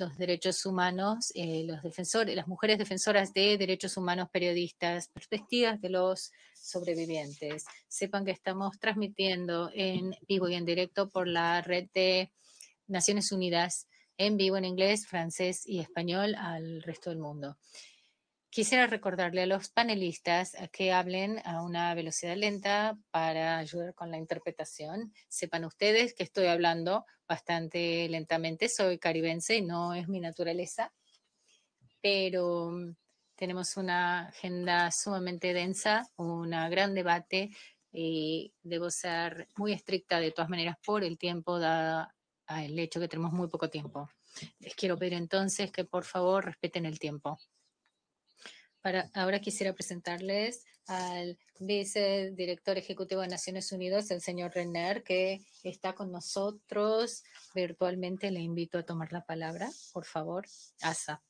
los derechos humanos, los defensores, las mujeres defensoras de derechos humanos, periodistas, perspectivas de los sobrevivientes. Sepan que estamos transmitiendo en vivo y en directo por la red de Naciones Unidas, en vivo en inglés, francés y español al resto del mundo. Quisiera recordarle a los panelistas que hablen a una velocidad lenta para ayudar con la interpretación. Sepan ustedes que estoy hablando bastante lentamente. Soy caribense y no es mi naturaleza, pero tenemos una agenda sumamente densa, un gran debate y debo ser muy estricta de todas maneras por el tiempo, dado el hecho que tenemos muy poco tiempo. Les quiero pedir entonces que por favor respeten el tiempo. Ahora quisiera presentarles al vicedirector ejecutivo de Naciones Unidas, el señor Renner, que está con nosotros virtualmente. Le invito a tomar la palabra, por favor. Asa.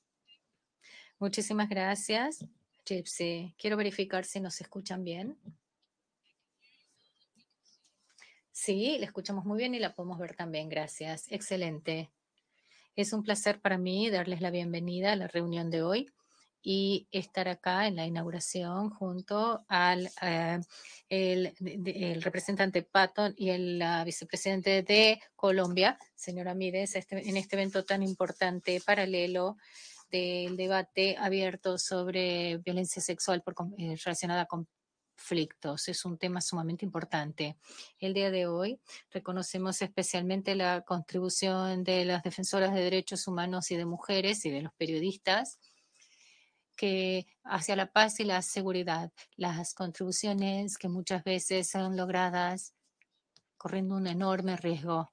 Muchísimas gracias, Gypsy. Quiero verificar si nos escuchan bien. Sí, la escuchamos muy bien y la podemos ver también. Gracias. Excelente. Es un placer para mí darles la bienvenida a la reunión de hoy y estar acá en la inauguración junto al el representante Patton y el vicepresidente de Colombia, señora Mides, en este evento tan importante paralelo del debate abierto sobre violencia sexual relacionada con conflictos. Es un tema sumamente importante. El día de hoy reconocemos especialmente la contribución de las defensoras de derechos humanos y de mujeres y de los periodistas que hacia la paz y la seguridad, las contribuciones que muchas veces son logradas corriendo un enorme riesgo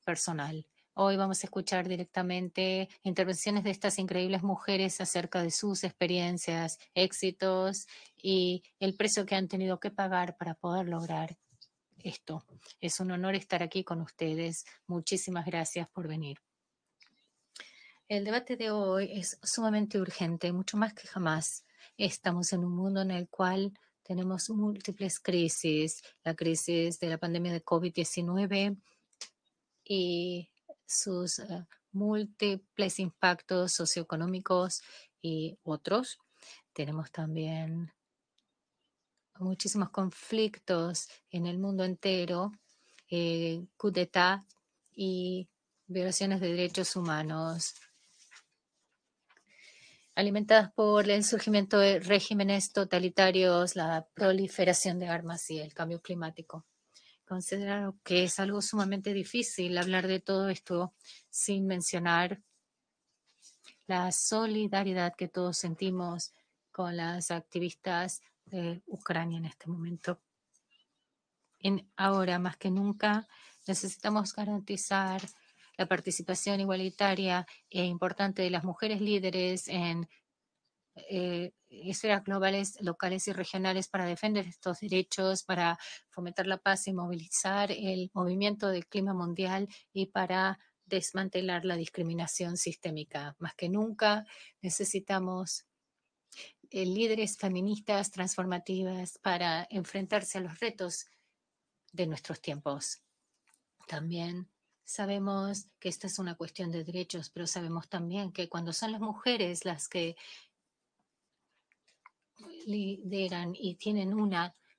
personal. Hoy vamos a escuchar directamente intervenciones de estas increíbles mujeres acerca de sus experiencias, éxitos y el precio que han tenido que pagar para poder lograr esto. Es un honor estar aquí con ustedes. Muchísimas gracias por venir. El debate de hoy es sumamente urgente, mucho más que jamás. Estamos en un mundo en el cual tenemos múltiples crisis, la crisis de la pandemia de COVID-19 y sus múltiples impactos socioeconómicos y otros. Tenemos también muchísimos conflictos en el mundo entero, coup d'etat y violaciones de derechos humanos, alimentadas por el surgimiento de regímenes totalitarios, la proliferación de armas y el cambio climático. Considero que es algo sumamente difícil hablar de todo esto sin mencionar la solidaridad que todos sentimos con las activistas de Ucrania en este momento. Ahora, más que nunca, necesitamos garantizar la participación igualitaria e importante de las mujeres líderes en esferas globales, locales y regionales para defender estos derechos, para fomentar la paz y movilizar el movimiento del clima mundial y para desmantelar la discriminación sistémica. Más que nunca necesitamos líderes feministas transformativas para enfrentarse a los retos de nuestros tiempos. También sabemos que esta es una cuestión de derechos, pero sabemos también que cuando son las mujeres las que lideran y tienen un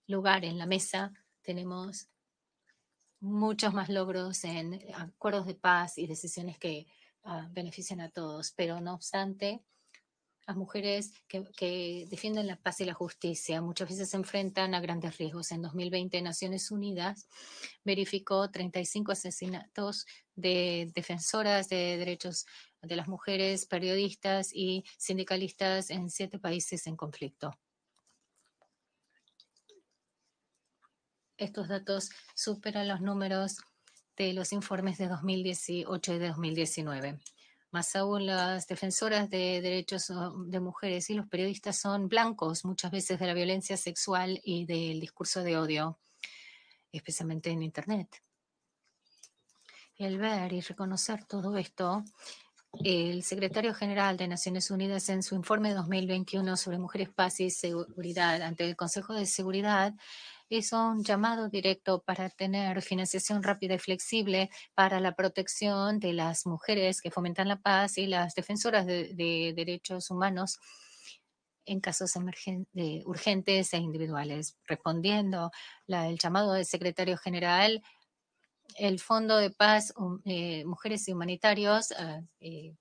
lugar en la mesa, tenemos muchos más logros en acuerdos de paz y decisiones que benefician a todos. Pero no obstante, las mujeres que defienden la paz y la justicia muchas veces se enfrentan a grandes riesgos. En 2020, Naciones Unidas verificó 35 asesinatos de defensoras de derechos de las mujeres, periodistas y sindicalistas en 7 países en conflicto. Estos datos superan los números de los informes de 2018 y de 2019. Más aún, las defensoras de derechos de mujeres y los periodistas son blancos muchas veces de la violencia sexual y del discurso de odio, especialmente en Internet. Y al ver y reconocer todo esto, el secretario general de Naciones Unidas en su informe 2021 sobre mujeres, paz y seguridad ante el Consejo de Seguridad hizo un llamado directo para tener financiación rápida y flexible para la protección de las mujeres que fomentan la paz y las defensoras de derechos humanos en casos urgentes e individuales. Respondiendo el llamado del secretario general, el Fondo de Paz, Mujeres y Humanitarios,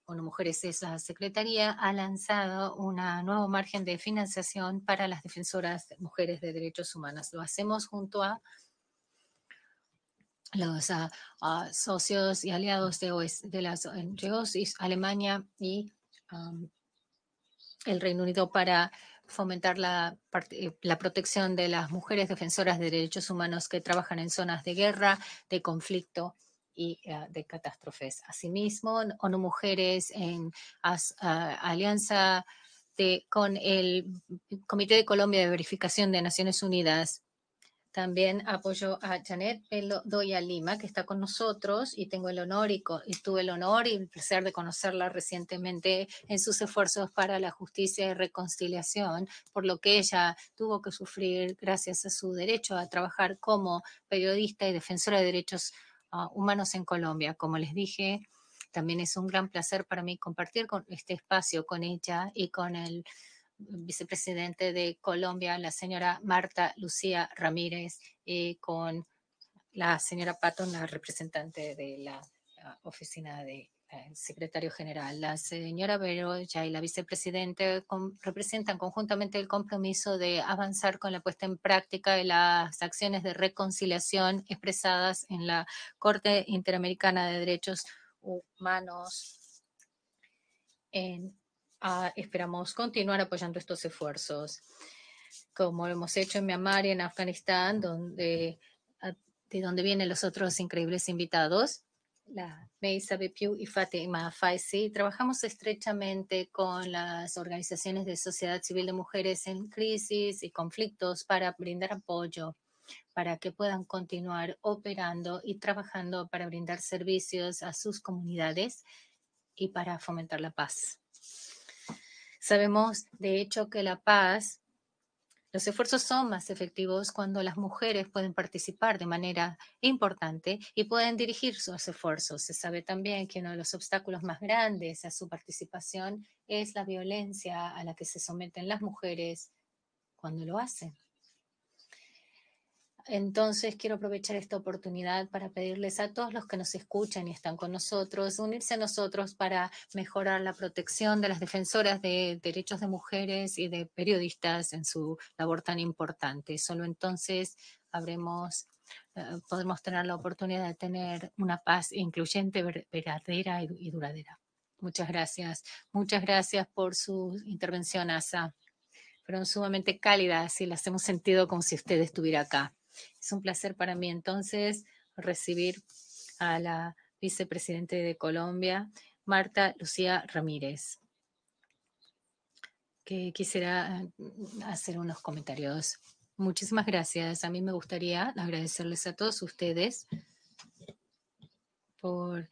Mujeres es la Secretaría, ha lanzado un nuevo margen de financiación para las defensoras mujeres de derechos humanos. Lo hacemos junto a los socios y aliados de las ONGs, Alemania y el Reino Unido para fomentar la protección de las mujeres defensoras de derechos humanos que trabajan en zonas de guerra, de conflicto y de catástrofes. Asimismo, ONU Mujeres en alianza con el Comité de Colombia de Verificación de Naciones Unidas. También apoyo a Janet Bedoya Lima, que está con nosotros y tuve el honor y el placer de conocerla recientemente en sus esfuerzos para la justicia y reconciliación, por lo que ella tuvo que sufrir gracias a su derecho a trabajar como periodista y defensora de derechos humanos en Colombia. Como les dije, también es un gran placer para mí compartir este espacio con ella y con el vicepresidente de Colombia, la señora Marta Lucía Ramírez, y con la señora Patton, la representante de la oficina de secretario general. La señora Bedoya y la vicepresidente representan conjuntamente el compromiso de avanzar con la puesta en práctica de las acciones de reconciliación expresadas en la Corte Interamericana de Derechos Humanos esperamos continuar apoyando estos esfuerzos, como lo hemos hecho en Myanmar y en Afganistán, de donde vienen los otros increíbles invitados, la May Sabepiu y Fatima Faisi. Trabajamos estrechamente con las organizaciones de sociedad civil de mujeres en crisis y conflictos para brindar apoyo, para que puedan continuar operando y trabajando para brindar servicios a sus comunidades y para fomentar la paz. Sabemos, de hecho, que los esfuerzos son más efectivos cuando las mujeres pueden participar de manera importante y pueden dirigir sus esfuerzos. Se sabe también que uno de los obstáculos más grandes a su participación es la violencia a la que se someten las mujeres cuando lo hacen. Entonces, quiero aprovechar esta oportunidad para pedirles a todos los que nos escuchan y están con nosotros, unirse a nosotros para mejorar la protección de las defensoras de derechos de mujeres y de periodistas en su labor tan importante. Solo entonces podremos tener la oportunidad de tener una paz incluyente, verdadera y duradera. Muchas gracias. Muchas gracias por su intervención, Asa. Fueron sumamente cálidas y las hemos sentido como si usted estuviera acá. Es un placer para mí entonces recibir a la vicepresidenta de Colombia, Marta Lucía Ramírez, que quisiera hacer unos comentarios. Muchísimas gracias. A mí me gustaría agradecerles a todos ustedes por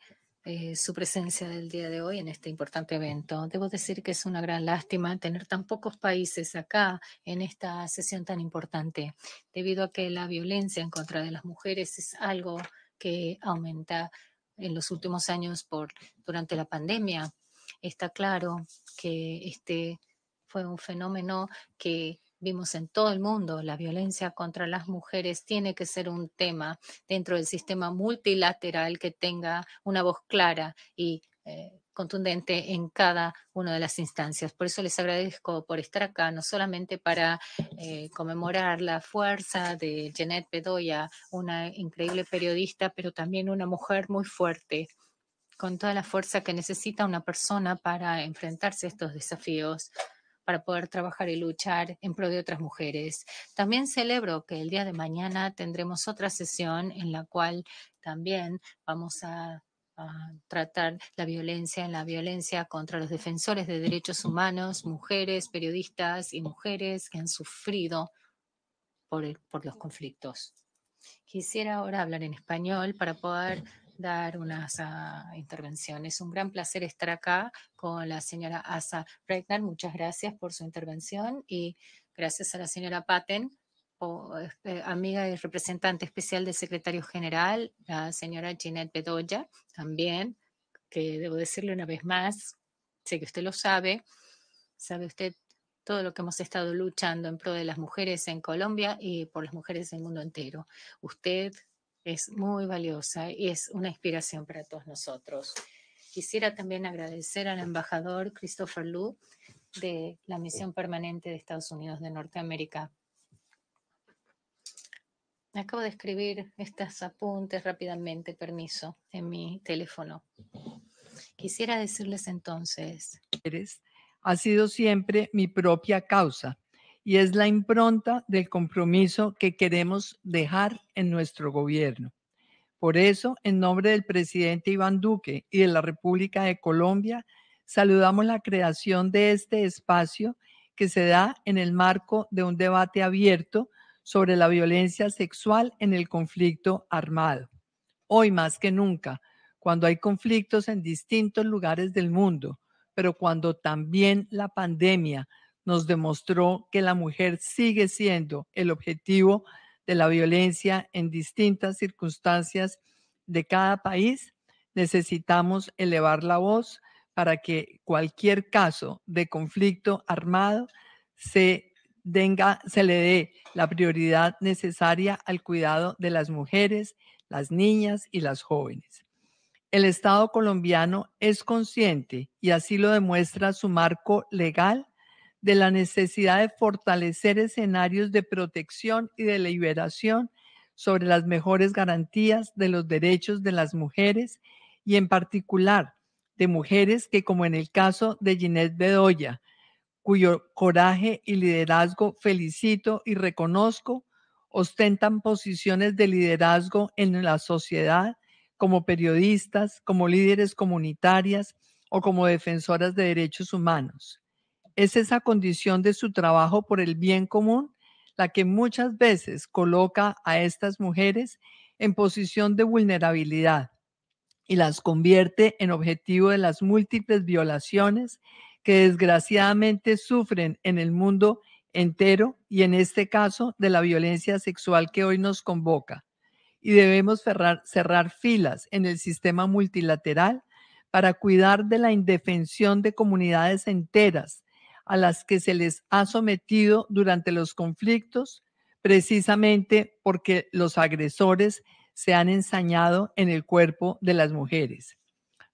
su presencia del día de hoy en este importante evento. Debo decir que es una gran lástima tener tan pocos países acá en esta sesión tan importante, debido a que la violencia en contra de las mujeres es algo que aumenta en los últimos años durante la pandemia. Está claro que este fue un fenómeno que vimos en todo el mundo. La violencia contra las mujeres tiene que ser un tema dentro del sistema multilateral que tenga una voz clara y contundente en cada una de las instancias. Por eso les agradezco por estar acá, no solamente para conmemorar la fuerza de Janet Bedoya, una increíble periodista, pero también una mujer muy fuerte, con toda la fuerza que necesita una persona para enfrentarse a estos desafíos, para poder trabajar y luchar en pro de otras mujeres. También celebro que el día de mañana tendremos otra sesión en la cual también vamos a tratar la violencia contra los defensores de derechos humanos, mujeres, periodistas y mujeres que han sufrido por los conflictos. Quisiera ahora hablar en español para poder dar unas intervenciones. Un gran placer estar acá con la señora Asa Bregman. Muchas gracias por su intervención y gracias a la señora Patten amiga y representante especial del secretario general, la señora Ginette Bedoya, también, que debo decirle una vez más, sé que usted lo sabe usted todo lo que hemos estado luchando en pro de las mujeres en Colombia y por las mujeres del mundo entero. Usted es muy valiosa y es una inspiración para todos nosotros. Quisiera también agradecer al embajador Christopher Lu de la Misión Permanente de Estados Unidos de Norteamérica. Acabo de escribir estos apuntes rápidamente, permiso, en mi teléfono. Quisiera decirles entonces. Ha sido siempre mi propia causa y es la impronta del compromiso que queremos dejar en nuestro gobierno. Por eso, en nombre del presidente Iván Duque y de la República de Colombia, saludamos la creación de este espacio que se da en el marco de un debate abierto sobre la violencia sexual en el conflicto armado. Hoy más que nunca, cuando hay conflictos en distintos lugares del mundo, pero cuando también la pandemia nos demostró que la mujer sigue siendo el objetivo de la violencia en distintas circunstancias de cada país, necesitamos elevar la voz para que cualquier caso de conflicto armado se le dé la prioridad necesaria al cuidado de las mujeres, las niñas y las jóvenes. El Estado colombiano es consciente, y así lo demuestra su marco legal, de la necesidad de fortalecer escenarios de protección y de liberación sobre las mejores garantías de los derechos de las mujeres y en particular de mujeres que, como en el caso de Ginette Bedoya, cuyo coraje y liderazgo felicito y reconozco, ostentan posiciones de liderazgo en la sociedad como periodistas, como líderes comunitarias o como defensoras de derechos humanos. Es esa condición de su trabajo por el bien común la que muchas veces coloca a estas mujeres en posición de vulnerabilidad y las convierte en objetivo de las múltiples violaciones que desgraciadamente sufren en el mundo entero y en este caso de la violencia sexual que hoy nos convoca. Y debemos cerrar filas en el sistema multilateral para cuidar de la indefensión de comunidades enteras a las que se les ha sometido durante los conflictos, precisamente porque los agresores se han ensañado en el cuerpo de las mujeres.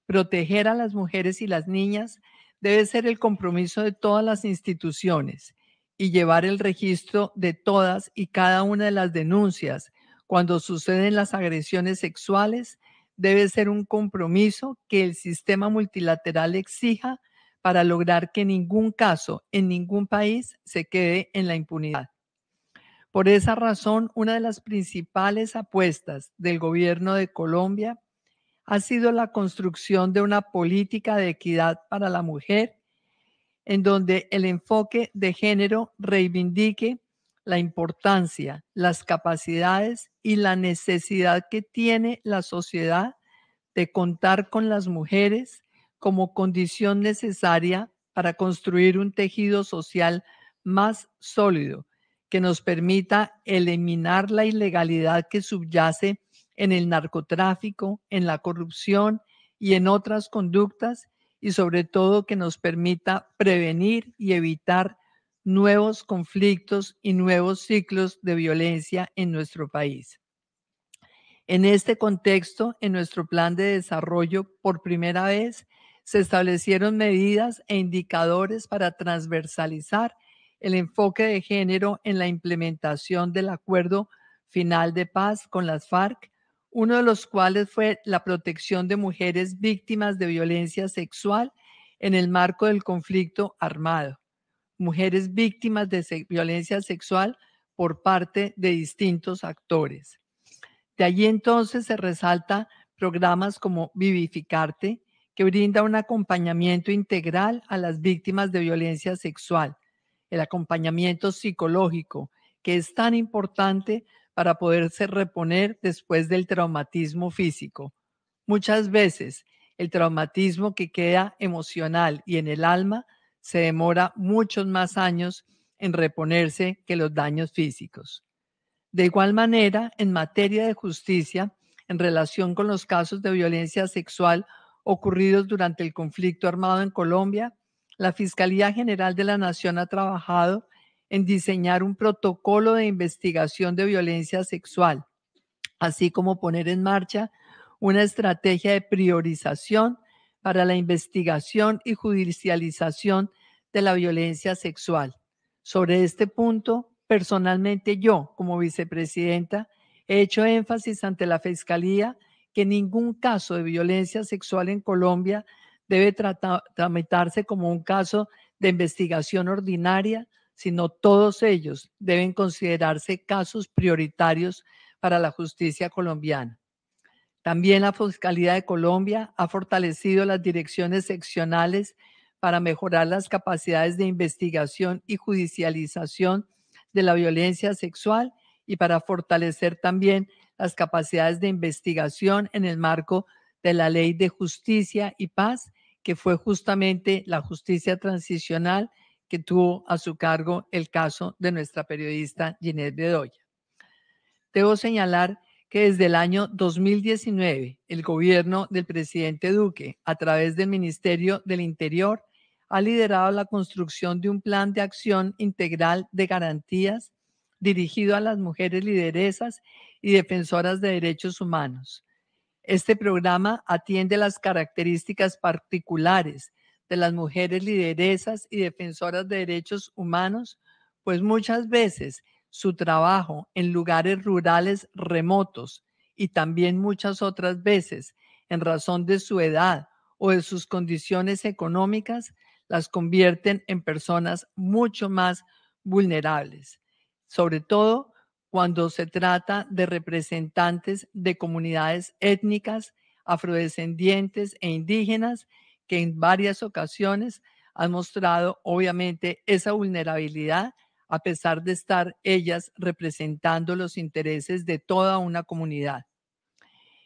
Proteger a las mujeres y las niñas debe ser el compromiso de todas las instituciones y llevar el registro de todas y cada una de las denuncias cuando suceden las agresiones sexuales debe ser un compromiso que el sistema multilateral exija para lograr que ningún caso en ningún país se quede en la impunidad. Por esa razón, una de las principales apuestas del gobierno de Colombia ha sido la construcción de una política de equidad para la mujer, en donde el enfoque de género reivindique la importancia, las capacidades y la necesidad que tiene la sociedad de contar con las mujeres como condición necesaria para construir un tejido social más sólido que nos permita eliminar la ilegalidad que subyace en el narcotráfico, en la corrupción y en otras conductas, y sobre todo que nos permita prevenir y evitar nuevos conflictos y nuevos ciclos de violencia en nuestro país. En este contexto, en nuestro plan de desarrollo, por primera vez, se establecieron medidas e indicadores para transversalizar el enfoque de género en la implementación del acuerdo final de paz con las FARC, uno de los cuales fue la protección de mujeres víctimas de violencia sexual en el marco del conflicto armado. Mujeres víctimas de violencia sexual por parte de distintos actores. De allí entonces se resalta programas como Vivificarte, que brinda un acompañamiento integral a las víctimas de violencia sexual, el acompañamiento psicológico, que es tan importante para poderse reponer después del traumatismo físico. Muchas veces el traumatismo que queda emocional y en el alma se demora muchos más años en reponerse que los daños físicos. De igual manera, en materia de justicia, en relación con los casos de violencia sexual ocurridos durante el conflicto armado en Colombia, la Fiscalía General de la Nación ha trabajado en diseñar un protocolo de investigación de violencia sexual, así como poner en marcha una estrategia de priorización para la investigación y judicialización de la violencia sexual. Sobre este punto, personalmente yo, como vicepresidenta, he hecho énfasis ante la Fiscalía que ningún caso de violencia sexual en Colombia debe tramitarse como un caso de investigación ordinaria, sino todos ellos deben considerarse casos prioritarios para la justicia colombiana. También la Fiscalía de Colombia ha fortalecido las direcciones seccionales para mejorar las capacidades de investigación y judicialización de la violencia sexual y para fortalecer también las capacidades de investigación en el marco de la Ley de Justicia y Paz, que fue justamente la justicia transicional que tuvo a su cargo el caso de nuestra periodista Ginette Bedoya. Debo señalar que desde el año 2019, el gobierno del presidente Duque, a través del Ministerio del Interior, ha liderado la construcción de un plan de acción integral de garantías dirigido a las mujeres lideresas y defensoras de derechos humanos. Este programa atiende las características particulares de las mujeres lideresas y defensoras de derechos humanos, pues muchas veces su trabajo en lugares rurales remotos y también muchas otras veces en razón de su edad o de sus condiciones económicas las convierten en personas mucho más vulnerables, sobre todo cuando se trata de representantes de comunidades étnicas, afrodescendientes e indígenas que en varias ocasiones han mostrado obviamente esa vulnerabilidad a pesar de estar ellas representando los intereses de toda una comunidad.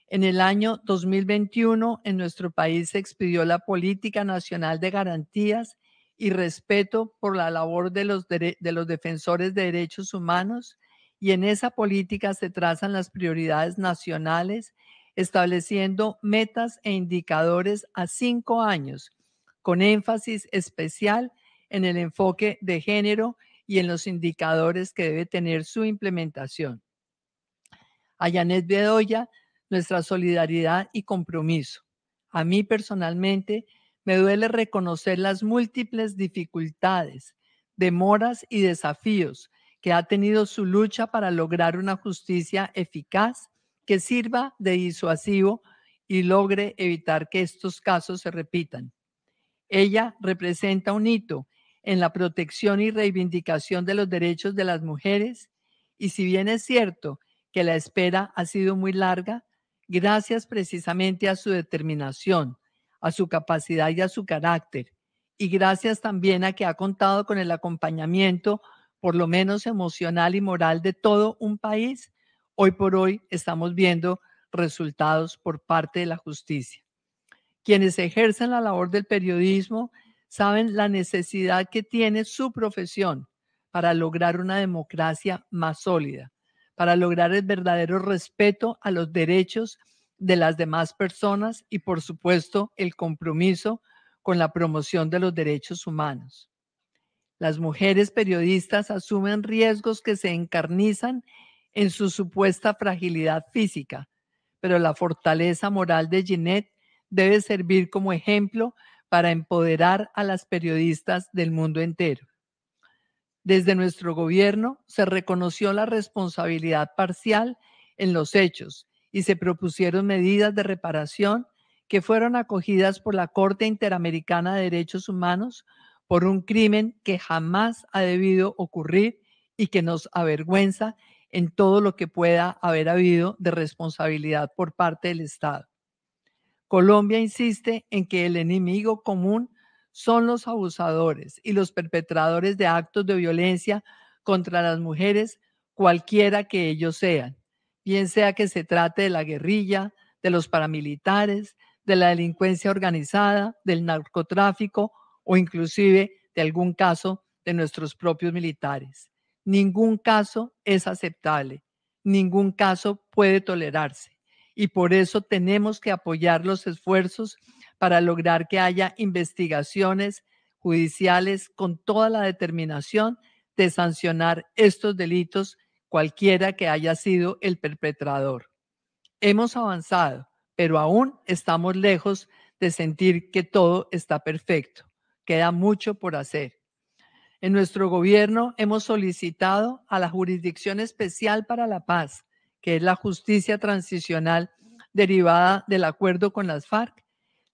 En el año 2021, en nuestro país se expidió la Política Nacional de Garantías y Respeto por la labor de los defensores de derechos humanos, y en esa política se trazan las prioridades nacionales, estableciendo metas e indicadores a 5 años, con énfasis especial en el enfoque de género y en los indicadores que debe tener su implementación. A Ginette Bedoya, nuestra solidaridad y compromiso. A mí personalmente me duele reconocer las múltiples dificultades, demoras y desafíos que ha tenido su lucha para lograr una justicia eficaz que sirva de disuasivo y logre evitar que estos casos se repitan. Ella representa un hito en la protección y reivindicación de los derechos de las mujeres, y si bien es cierto que la espera ha sido muy larga, gracias precisamente a su determinación, a su capacidad y a su carácter, y gracias también a que ha contado con el acompañamiento, por lo menos emocional y moral, de todo un país, hoy por hoy estamos viendo resultados por parte de la justicia. Quienes ejercen la labor del periodismo saben la necesidad que tiene su profesión para lograr una democracia más sólida, para lograr el verdadero respeto a los derechos de las demás personas y, por supuesto, el compromiso con la promoción de los derechos humanos. Las mujeres periodistas asumen riesgos que se encarnizan en su supuesta fragilidad física, pero la fortaleza moral de Ginette debe servir como ejemplo para empoderar a las periodistas del mundo entero. Desde nuestro gobierno se reconoció la responsabilidad parcial en los hechos y se propusieron medidas de reparación que fueron acogidas por la Corte Interamericana de Derechos Humanos por un crimen que jamás ha debido ocurrir y que nos avergüenza en todo lo que pueda haber habido de responsabilidad por parte del Estado. Colombia insiste en que el enemigo común son los abusadores y los perpetradores de actos de violencia contra las mujeres, cualquiera que ellos sean, bien sea que se trate de la guerrilla, de los paramilitares, de la delincuencia organizada, del narcotráfico o inclusive de algún caso de nuestros propios militares. Ningún caso es aceptable. ningún caso puede tolerarse y por eso tenemos que apoyar los esfuerzos para lograr que haya investigaciones judiciales con toda la determinación de sancionar estos delitos, cualquiera que haya sido el perpetrador. Hemos avanzado, pero aún estamos lejos de sentir que todo está perfecto. Queda mucho por hacer. En nuestro gobierno hemos solicitado a la Jurisdicción Especial para la Paz, que es la justicia transicional derivada del acuerdo con las FARC,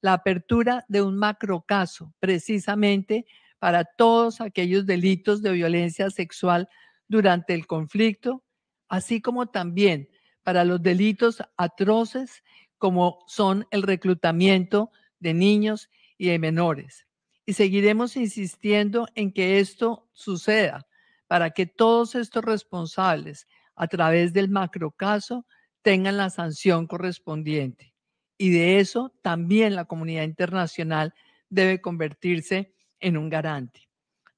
la apertura de un macrocaso precisamente para todos aquellos delitos de violencia sexual durante el conflicto, así como también para los delitos atroces como son el reclutamiento de niños y de menores. Y seguiremos insistiendo en que esto suceda para que todos estos responsables, a través del macrocaso, tengan la sanción correspondiente. Y de eso también la comunidad internacional debe convertirse en un garante.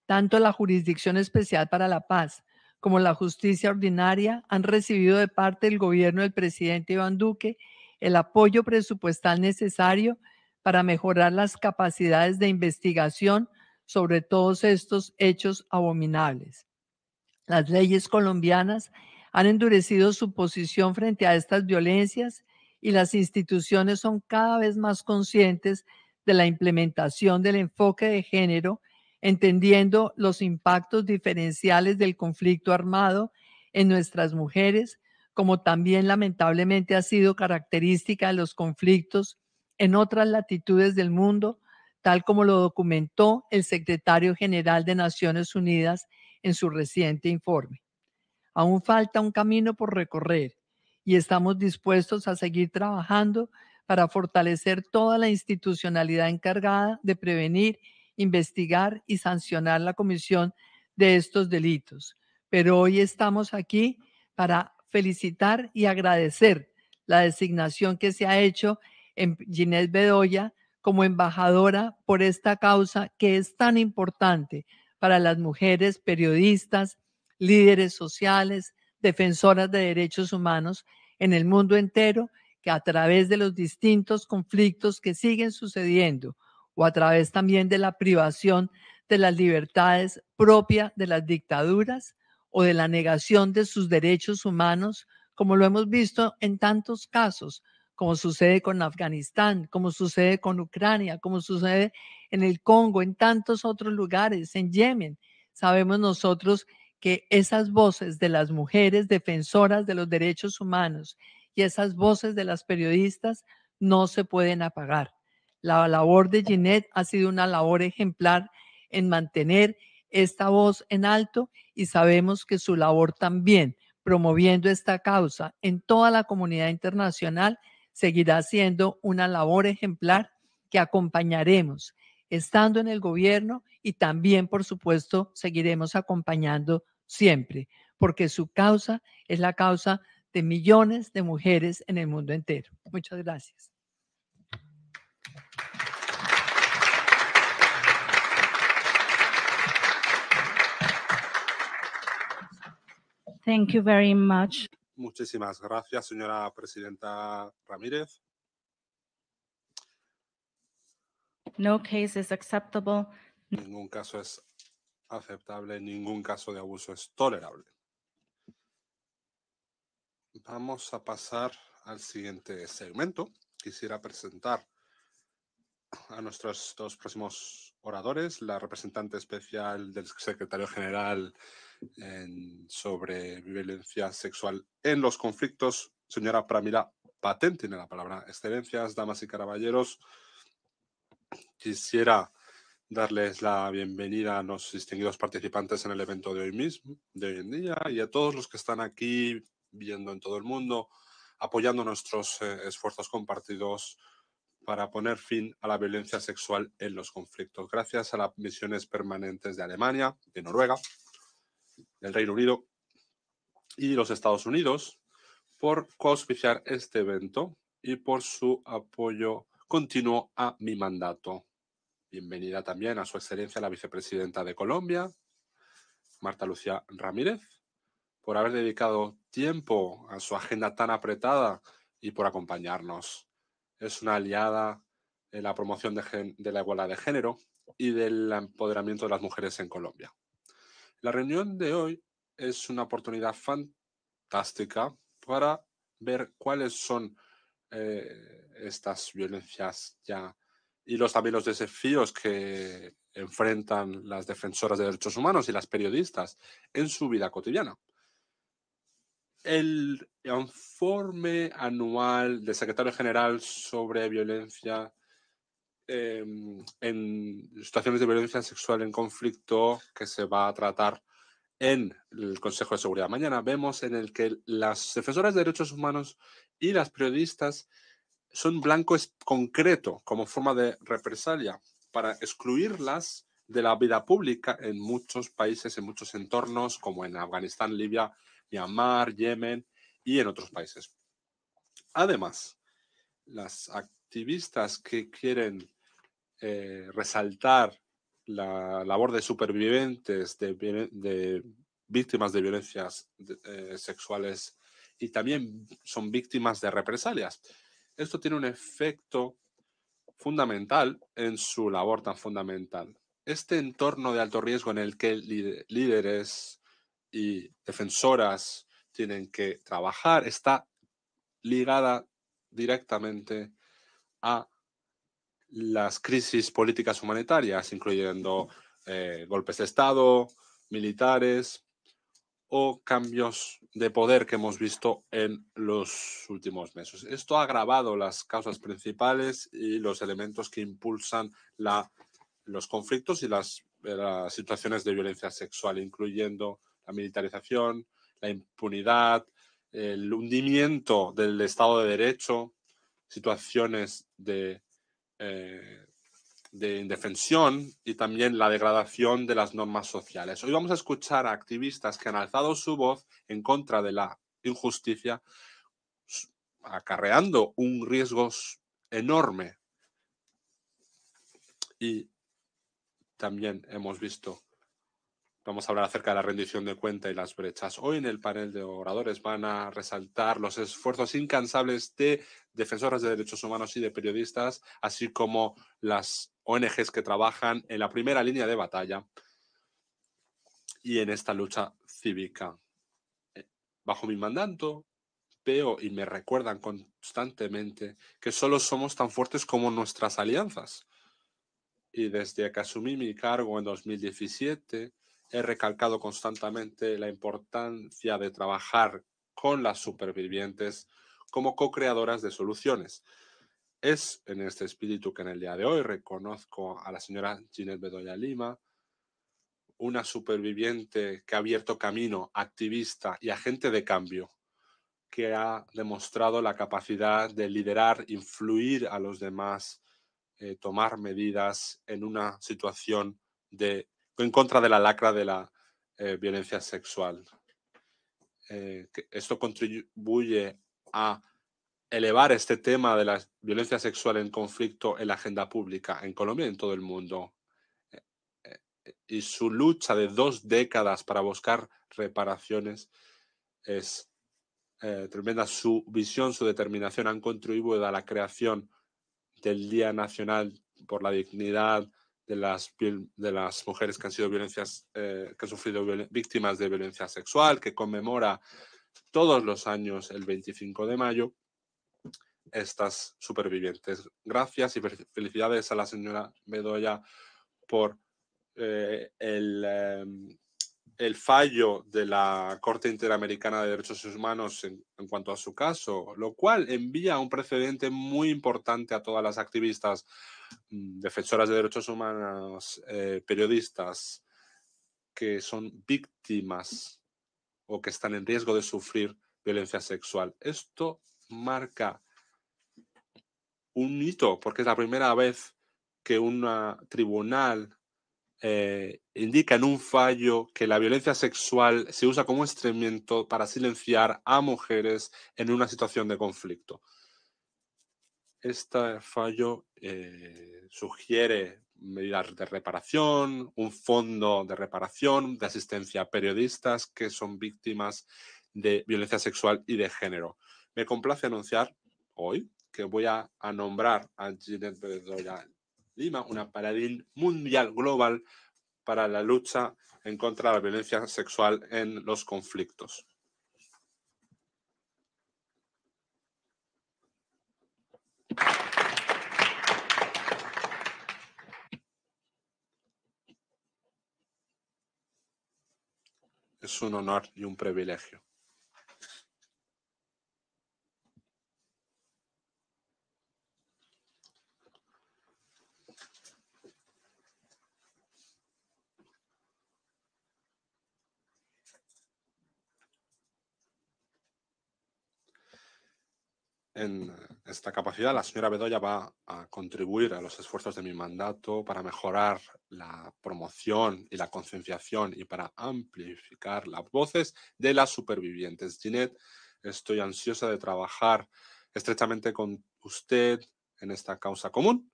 Tanto la Jurisdicción Especial para la Paz como la Justicia Ordinaria han recibido de parte del gobierno del presidente Iván Duque el apoyo presupuestal necesario para mejorar las capacidades de investigación sobre todos estos hechos abominables. Las leyes colombianas han endurecido su posición frente a estas violencias y las instituciones son cada vez más conscientes de la implementación del enfoque de género, entendiendo los impactos diferenciales del conflicto armado en nuestras mujeres, como también lamentablemente ha sido característica de los conflictos en otras latitudes del mundo, tal como lo documentó el secretario general de Naciones Unidas en su reciente informe. Aún falta un camino por recorrer y estamos dispuestos a seguir trabajando para fortalecer toda la institucionalidad encargada de prevenir, investigar y sancionar la comisión de estos delitos. Pero hoy estamos aquí para felicitar y agradecer la designación que se ha hecho en Ginette Bedoya como embajadora por esta causa que es tan importante para las mujeres periodistas, líderes sociales, defensoras de derechos humanos en el mundo entero, que a través de los distintos conflictos que siguen sucediendo o a través también de la privación de las libertades propia de las dictaduras o de la negación de sus derechos humanos, como lo hemos visto en tantos casos, como sucede con Afganistán, como sucede con Ucrania, como sucede en el Congo, en tantos otros lugares, en Yemen. Sabemos nosotros que esas voces de las mujeres defensoras de los derechos humanos y esas voces de las periodistas no se pueden apagar. La labor de Ginette ha sido una labor ejemplar en mantener esta voz en alto y sabemos que su labor también promoviendo esta causa en toda la comunidad internacional seguirá siendo una labor ejemplar que acompañaremos estando en el gobierno y también, por supuesto, seguiremos acompañando siempre, porque su causa es la causa de millones de mujeres en el mundo entero. Muchas gracias. Thank you very much. Muchísimas gracias, señora presidenta Ramírez. No case is acceptable. Ningún caso es aceptable, ningún caso de abuso es tolerable. Vamos a pasar al siguiente segmento. Quisiera presentar a nuestros dos próximos oradores, la representante especial del secretario general sobre violencia sexual en los conflictos, señora Pramila Patel, tiene la palabra. Excelencias, damas y caballeros, quisiera darles la bienvenida a los distinguidos participantes en el evento de hoy mismo, de hoy en día, y a todos los que están aquí viendo en todo el mundo, apoyando nuestros esfuerzos compartidos para poner fin a la violencia sexual en los conflictos. Gracias a las misiones permanentes de Alemania, de Noruega, del Reino Unido y los Estados Unidos por coauspiciar este evento y por su apoyo continuo a mi mandato. Bienvenida también a su excelencia la vicepresidenta de Colombia, Marta Lucía Ramírez, por haber dedicado tiempo a su agenda tan apretada y por acompañarnos. Es una aliada en la promoción de la igualdad de género y del empoderamiento de las mujeres en Colombia. La reunión de hoy es una oportunidad fantástica para ver cuáles son estas violencias ya y también los desafíos que enfrentan las defensoras de derechos humanos y las periodistas en su vida cotidiana. El informe anual del secretario general sobre violencia en situaciones de violencia sexual en conflicto que se va a tratar en el Consejo de Seguridad mañana, vemos en el que las defensoras de derechos humanos y las periodistas son blanco concreto como forma de represalia para excluirlas de la vida pública en muchos países, en muchos entornos, como en Afganistán, Libia, Myanmar, Yemen y en otros países. Además, las activistas que quieren resaltar la labor de supervivientes de víctimas de violencias sexuales y también son víctimas de represalias. Esto tiene un efecto fundamental en su labor tan fundamental. Este entorno de alto riesgo en el que líderes y defensoras tienen que trabajar está ligada directamente a las crisis políticas humanitarias, incluyendo golpes de Estado, militares o cambios de poder que hemos visto en los últimos meses. Esto ha agravado las causas principales y los elementos que impulsan los conflictos y las situaciones de violencia sexual, incluyendo la militarización, la impunidad, el hundimiento del Estado de Derecho, situaciones de indefensión y también la degradación de las normas sociales. Hoy vamos a escuchar a activistas que han alzado su voz en contra de la injusticia, acarreando un riesgo enorme. Y también hemos visto, vamos a hablar acerca de la rendición de cuenta y las brechas. Hoy en el panel de oradores van a resaltar los esfuerzos incansables de defensoras de derechos humanos y de periodistas, así como las ONGs que trabajan en la primera línea de batalla y en esta lucha cívica. Bajo mi mandato, veo y me recuerdan constantemente que solo somos tan fuertes como nuestras alianzas. Y desde que asumí mi cargo en 2017, he recalcado constantemente la importancia de trabajar con las supervivientes como co-creadoras de soluciones. Es en este espíritu que en el día de hoy reconozco a la señora Ginette Bedoya Lima, una superviviente que ha abierto camino, activista y agente de cambio, que ha demostrado la capacidad de liderar, influir a los demás, tomar medidas en una situación en contra de la lacra de la violencia sexual. Esto contribuye a elevar este tema de la violencia sexual en conflicto en la agenda pública en Colombia y en todo el mundo. Y su lucha de 2 décadas para buscar reparaciones es tremenda. Su visión, su determinación han contribuido a la creación del Día Nacional por la Dignidad de las mujeres que han sido que han sufrido víctimas de violencia sexual, que conmemora todos los años el 25 de mayo. Estas supervivientes. Gracias y felicidades a la señora Bedoya por el fallo de la Corte Interamericana de Derechos Humanos en cuanto a su caso, lo cual envía un precedente muy importante a todas las activistas, defensoras de derechos humanos, periodistas que son víctimas o que están en riesgo de sufrir violencia sexual. Esto marca un hito porque es la primera vez que un tribunal indica en un fallo que la violencia sexual se usa como instrumento para silenciar a mujeres en una situación de conflicto. Este fallo sugiere medidas de reparación, un fondo de reparación, de asistencia a periodistas que son víctimas de violencia sexual y de género. Me complace anunciar hoy que voy a nombrar a Ginette Bedoya Lima una paladín mundial global para la lucha en contra de la violencia sexual en los conflictos. Es un honor y un privilegio. En esta capacidad, la señora Bedoya va a contribuir a los esfuerzos de mi mandato para mejorar la promoción y la concienciación y para amplificar las voces de las supervivientes. Ginette, estoy ansiosa de trabajar estrechamente con usted en esta causa común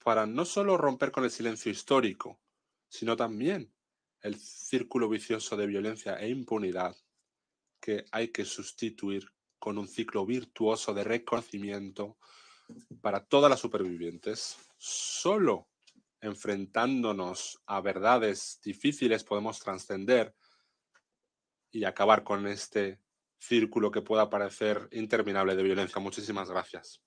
para no solo romper con el silencio histórico, sino también el círculo vicioso de violencia e impunidad que hay que sustituir con un ciclo virtuoso de reconocimiento para todas las supervivientes. Solo enfrentándonos a verdades difíciles podemos trascender y acabar con este círculo que pueda parecer interminable de violencia. Muchísimas gracias.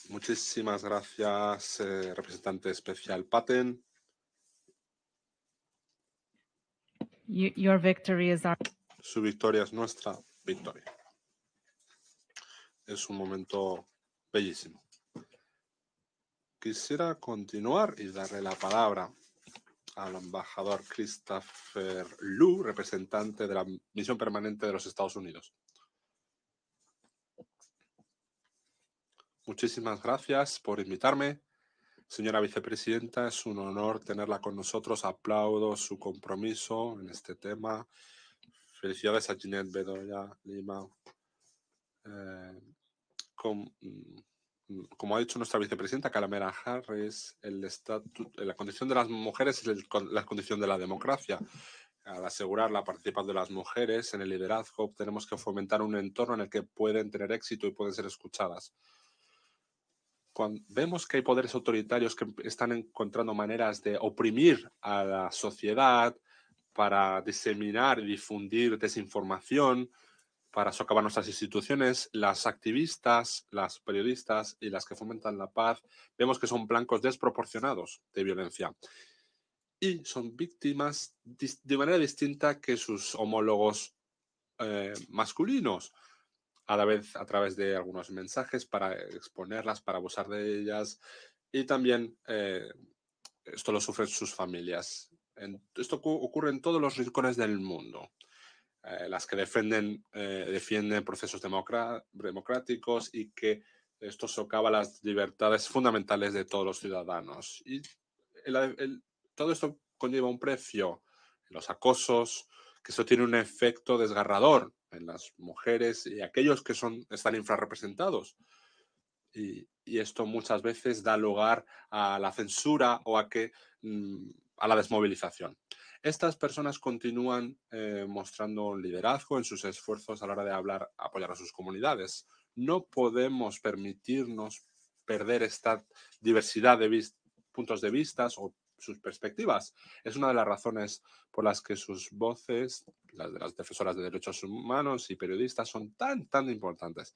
Muchísimas gracias, representante especial Patten. Your victory is our... Su victoria es nuestra victoria. Es un momento bellísimo. Quisiera continuar y darle la palabra al embajador Christopher Lu, representante de la Misión Permanente de los Estados Unidos. Muchísimas gracias por invitarme. Señora vicepresidenta, es un honor tenerla con nosotros. Aplaudo su compromiso en este tema. Felicidades a Ginette Bedoya Lima. Como ha dicho nuestra vicepresidenta Kamala Harris, la condición de las mujeres es la condición de la democracia. Al asegurar la participación de las mujeres en el liderazgo, tenemos que fomentar un entorno en el que pueden tener éxito y pueden ser escuchadas. Cuando vemos que hay poderes autoritarios que están encontrando maneras de oprimir a la sociedad para diseminar y difundir desinformación, para socavar nuestras instituciones, las activistas, las periodistas y las que fomentan la paz, vemos que son blancos desproporcionados de violencia y son víctimas de manera distinta que sus homólogos masculinos, a la vez a través de algunos mensajes para exponerlas, para abusar de ellas, y también esto lo sufren sus familias. Esto ocurre en todos los rincones del mundo. Las que defienden procesos democráticos y que esto socava las libertades fundamentales de todos los ciudadanos. Y todo esto conlleva un precio, los acosos, que eso tiene un efecto desgarrador en las mujeres y aquellos que están infrarrepresentados. Y esto muchas veces da lugar a la censura o a la desmovilización. Estas personas continúan mostrando liderazgo en sus esfuerzos a la hora de apoyar a sus comunidades. No podemos permitirnos perder esta diversidad de puntos de vista o sus perspectivas. Es una de las razones por las que sus voces, las de las defensoras de derechos humanos y periodistas, son tan importantes.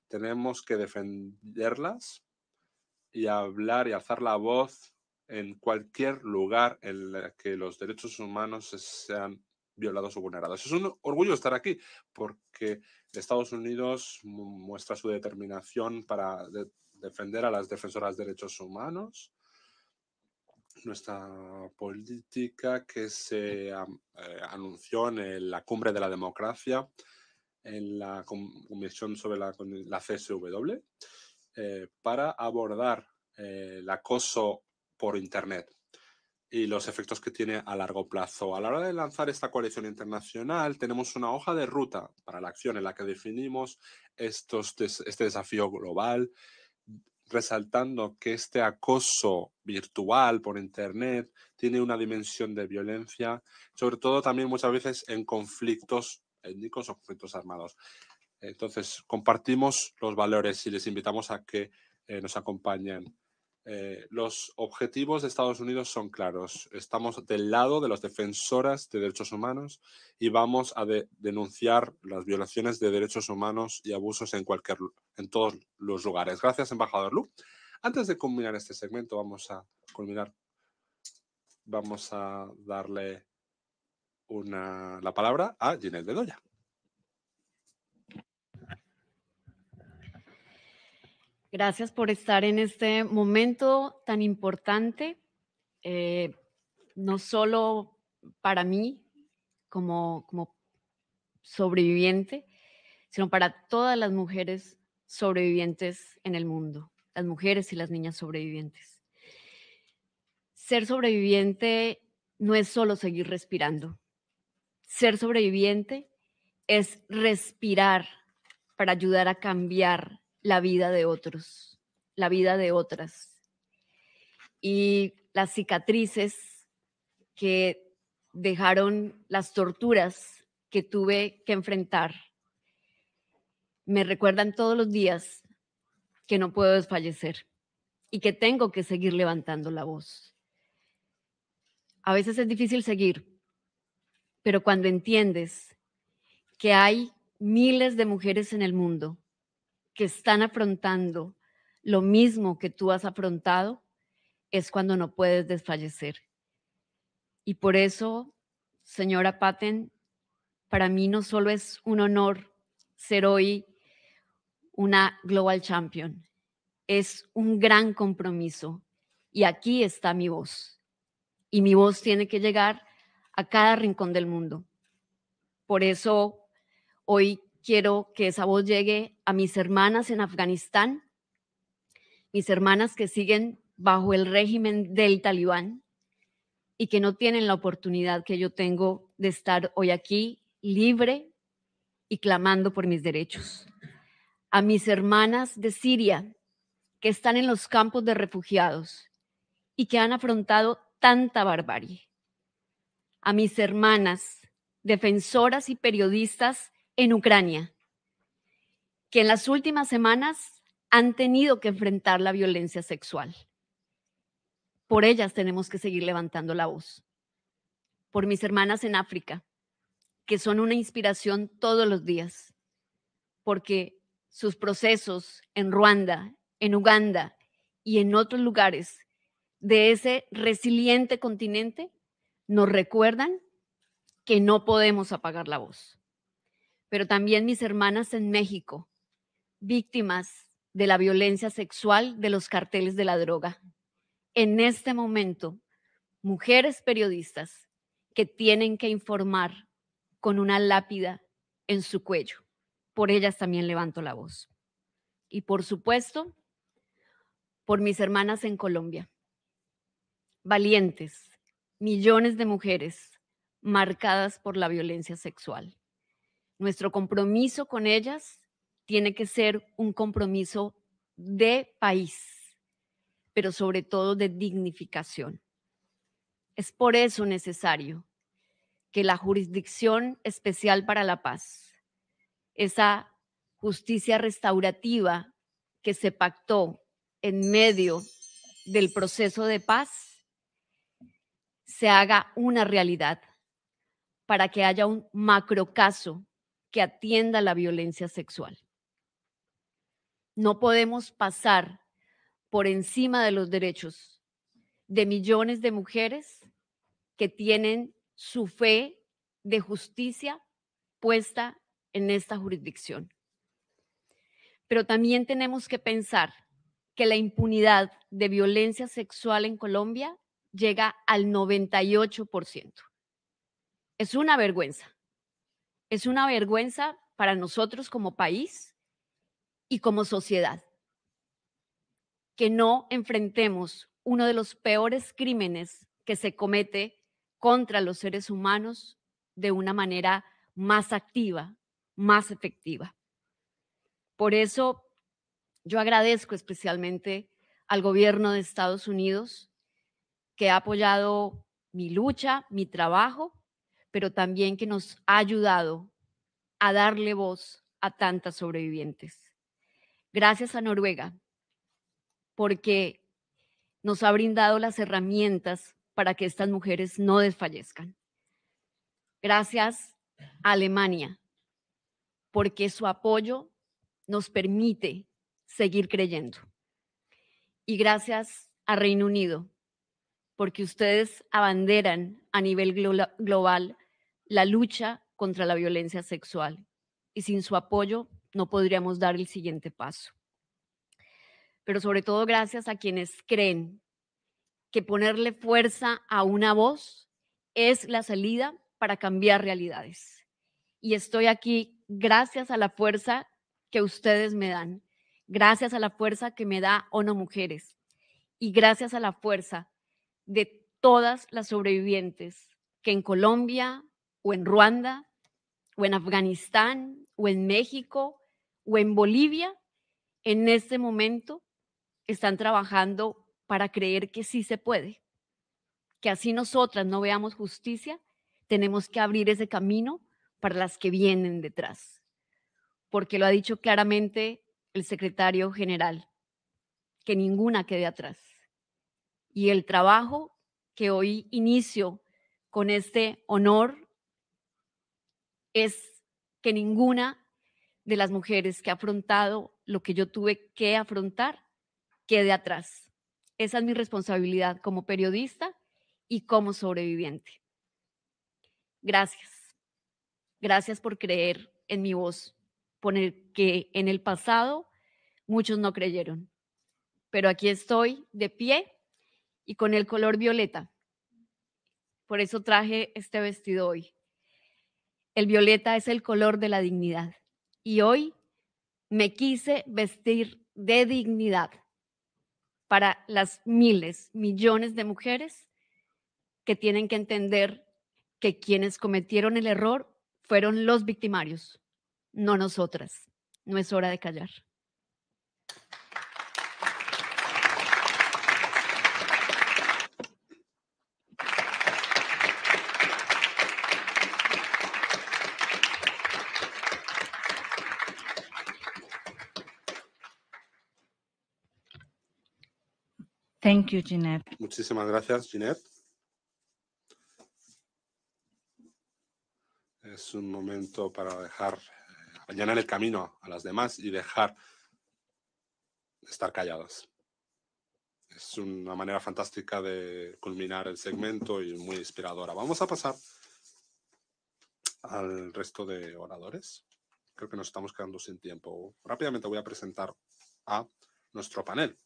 Tenemos que defenderlas y hablar y alzar la voz en cualquier lugar en el que los derechos humanos sean violados o vulnerados. Es un orgullo estar aquí porque Estados Unidos muestra su determinación para defender a las defensoras de derechos humanos. Nuestra política que se anunció en la Cumbre de la Democracia, en la Comisión sobre la CSW, para abordar el acoso por Internet. y los efectos que tiene a largo plazo. A la hora de lanzar esta coalición internacional, tenemos una hoja de ruta para la acción en la que definimos este desafío global, resaltando que este acoso virtual por Internet tiene una dimensión de violencia, sobre todo también muchas veces en conflictos étnicos o conflictos armados. Entonces, compartimos los valores y les invitamos a que nos acompañen. Los objetivos de Estados Unidos son claros. Estamos del lado de las defensoras de derechos humanos y vamos a denunciar las violaciones de derechos humanos y abusos en todos los lugares. Gracias, embajador Lu. Antes de culminar este segmento, vamos a darle la palabra a Ginette Bedoya. Gracias por estar en este momento tan importante, no solo para mí como sobreviviente, sino para todas las mujeres sobrevivientes en el mundo, las mujeres y las niñas sobrevivientes. Ser sobreviviente no es solo seguir respirando. Ser sobreviviente es respirar para ayudar a cambiar la vida de otros, la vida de otras. Y las cicatrices que dejaron las torturas que tuve que enfrentar me recuerdan todos los días que no puedo desfallecer y que tengo que seguir levantando la voz. A veces es difícil seguir, pero cuando entiendes que hay miles de mujeres en el mundo que están afrontando lo mismo que tú has afrontado, es cuando no puedes desfallecer. Y por eso, señora Patten, para mí no solo es un honor ser hoy una Global Champion, es un gran compromiso. Y aquí está mi voz. Y mi voz tiene que llegar a cada rincón del mundo. Por eso hoy quiero que esa voz llegue a mis hermanas en Afganistán, mis hermanas que siguen bajo el régimen del Talibán y que no tienen la oportunidad que yo tengo de estar hoy aquí libre y clamando por mis derechos. A mis hermanas de Siria que están en los campos de refugiados y que han afrontado tanta barbarie. A mis hermanas defensoras y periodistas en Ucrania, que en las últimas semanas han tenido que enfrentar la violencia sexual. Por ellas tenemos que seguir levantando la voz. Por mis hermanas en África, que son una inspiración todos los días, porque sus procesos en Ruanda, en Uganda y en otros lugares de ese resiliente continente nos recuerdan que no podemos apagar la voz. Pero también mis hermanas en México, víctimas de la violencia sexual de los carteles de la droga. En este momento, mujeres periodistas que tienen que informar con una lápida en su cuello. Por ellas también levanto la voz. Y por supuesto, por mis hermanas en Colombia. Valientes, millones de mujeres marcadas por la violencia sexual. Nuestro compromiso con ellas tiene que ser un compromiso de país, pero sobre todo de dignificación. Es por eso necesario que la Jurisdicción Especial para la Paz, esa justicia restaurativa que se pactó en medio del proceso de paz, se haga una realidad para que haya un macrocaso que atienda la violencia sexual. No podemos pasar por encima de los derechos de millones de mujeres que tienen su fe de justicia puesta en esta jurisdicción. Pero también tenemos que pensar que la impunidad de violencia sexual en Colombia llega al 98%. Es una vergüenza. Es una vergüenza para nosotros como país y como sociedad. Que no enfrentemos uno de los peores crímenes que se comete contra los seres humanos de una manera más activa, más efectiva. Por eso yo agradezco especialmente al gobierno de Estados Unidos, que ha apoyado mi lucha, mi trabajo, pero también que nos ha ayudado a darle voz a tantas sobrevivientes. Gracias a Noruega, porque nos ha brindado las herramientas para que estas mujeres no desfallezcan. Gracias a Alemania, porque su apoyo nos permite seguir creyendo. Y gracias a Reino Unido, porque ustedes abanderan a nivel global la lucha contra la violencia sexual. Y sin su apoyo no podríamos dar el siguiente paso. Pero sobre todo gracias a quienes creen que ponerle fuerza a una voz es la salida para cambiar realidades. Y estoy aquí gracias a la fuerza que ustedes me dan, gracias a la fuerza que me da ONU Mujeres y gracias a la fuerza de todas las sobrevivientes que en Colombia o en Ruanda o en Afganistán o en México o en Bolivia en este momento están trabajando para creer que sí se puede, que así nosotras no veamos justicia, tenemos que abrir ese camino para las que vienen detrás, porque lo ha dicho claramente el secretario general, que ninguna quede atrás. Y el trabajo que hoy inicio con este honor es que ninguna de las mujeres que ha afrontado lo que yo tuve que afrontar quede atrás. Esa es mi responsabilidad como periodista y como sobreviviente. Gracias. Gracias por creer en mi voz, porque en el pasado muchos no creyeron. Pero aquí estoy de pie y con el color violeta. Por eso traje este vestido hoy. El violeta es el color de la dignidad. Y hoy me quise vestir de dignidad para las miles, millones de mujeres que tienen que entender que quienes cometieron el error fueron los victimarios, no nosotras. No es hora de callar. Thank you, Jeanette. Muchísimas gracias, Jeanette. Es un momento para dejar, allanar el camino a las demás y dejar de estar calladas. Es una manera fantástica de culminar el segmento y muy inspiradora. Vamos a pasar al resto de oradores. Creo que nos estamos quedando sin tiempo. Rápidamente voy a presentar a nuestro panel.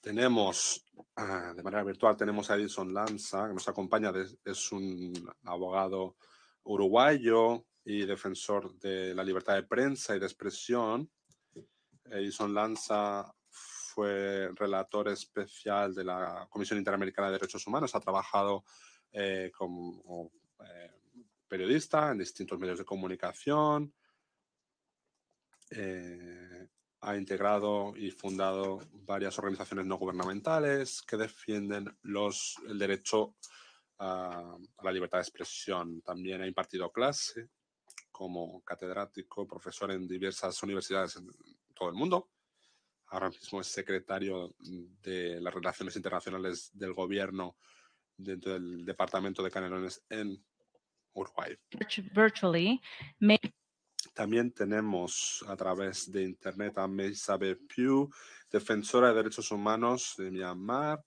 Tenemos, de manera virtual, tenemos a Edison Lanza, que nos acompaña, es un abogado uruguayo y defensor de la libertad de prensa y de expresión. Edison Lanza fue relator especial de la Comisión Interamericana de Derechos Humanos, ha trabajado como periodista en distintos medios de comunicación, ha integrado y fundado varias organizaciones no gubernamentales que defienden el derecho a la libertad de expresión. También ha impartido clase como catedrático, profesor en diversas universidades en todo el mundo. Ahora mismo es secretario de las Relaciones Internacionales del Gobierno dentro del Departamento de Canelones en Uruguay. Virtually, También tenemos a través de internet a Maysabe Pugh, defensora de derechos humanos de Myanmar.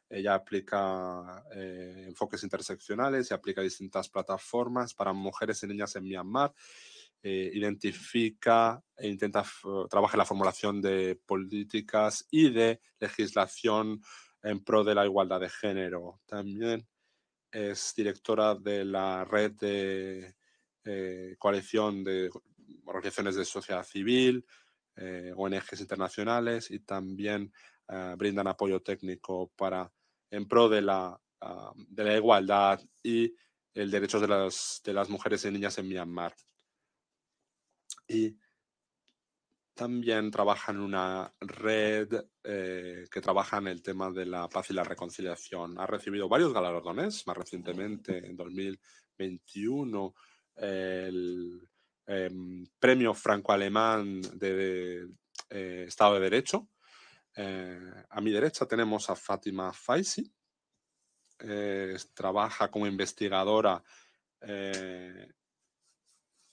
Ella aplica enfoques interseccionales y aplica distintas plataformas para mujeres y niñas en Myanmar. Identifica e trabaja en la formulación de políticas y de legislación en pro de la igualdad de género. También es directora de la red de coalición de organizaciones de sociedad civil, ONGs internacionales, y también brindan apoyo técnico para en pro de la igualdad y el derecho de las mujeres y niñas en Myanmar. Y también trabaja en una red que trabaja en el tema de la paz y la reconciliación. Ha recibido varios galardones, más recientemente en 2021 el premio franco-alemán de Estado de Derecho. A mi derecha tenemos a Fátima Faisi. Trabaja como investigadora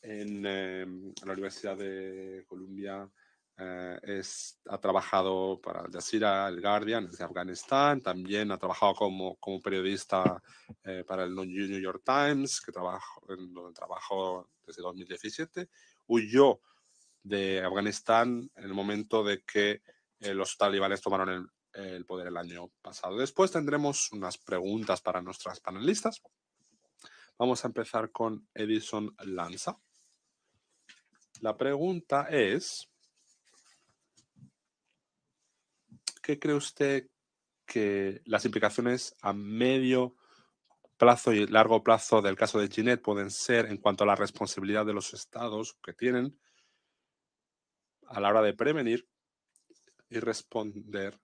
en la Universidad de Columbia. Ha trabajado para Al Jazeera, El Guardian, desde Afganistán. También ha trabajado como periodista para el New York Times, donde trabajó desde 2017. Huyó de Afganistán en el momento de que los talibanes tomaron el poder el año pasado. Después tendremos unas preguntas para nuestras panelistas. Vamos a empezar con Edison Lanza. La pregunta es, ¿qué cree usted que las implicaciones a medio plazo y largo plazo del caso de Ginette pueden ser en cuanto a la responsabilidad de los estados que tienen a la hora de prevenir y responder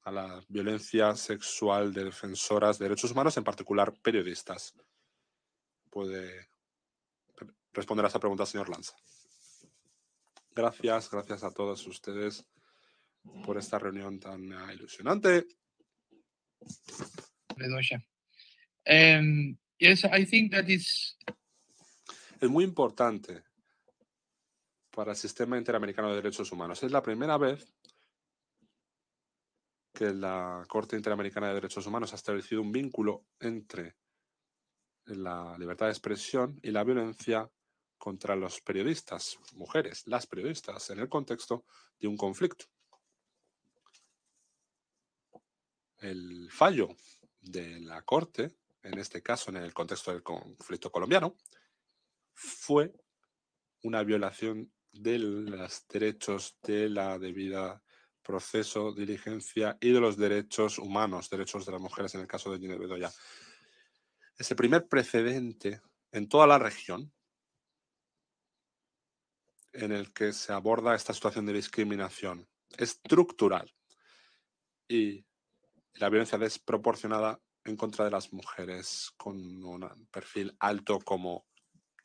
a la violencia sexual de defensoras de derechos humanos, en particular periodistas? ¿Puede responder a esa pregunta, señor Lanza? Gracias a todos ustedes por esta reunión tan ilusionante. Yes, I think that is... Es muy importante para el sistema interamericano de derechos humanos. Es la primera vez que la Corte Interamericana de Derechos Humanos ha establecido un vínculo entre la libertad de expresión y la violencia contra los periodistas, mujeres, las periodistas, en el contexto de un conflicto. El fallo de la Corte, en este caso en el contexto del conflicto colombiano, fue una violación de los derechos de la debida proceso, diligencia y de los derechos humanos, derechos de las mujeres en el caso de Ginette Bedoya. Es el primer precedente en toda la región en el que se aborda esta situación de discriminación estructural y la violencia desproporcionada en contra de las mujeres con un perfil alto como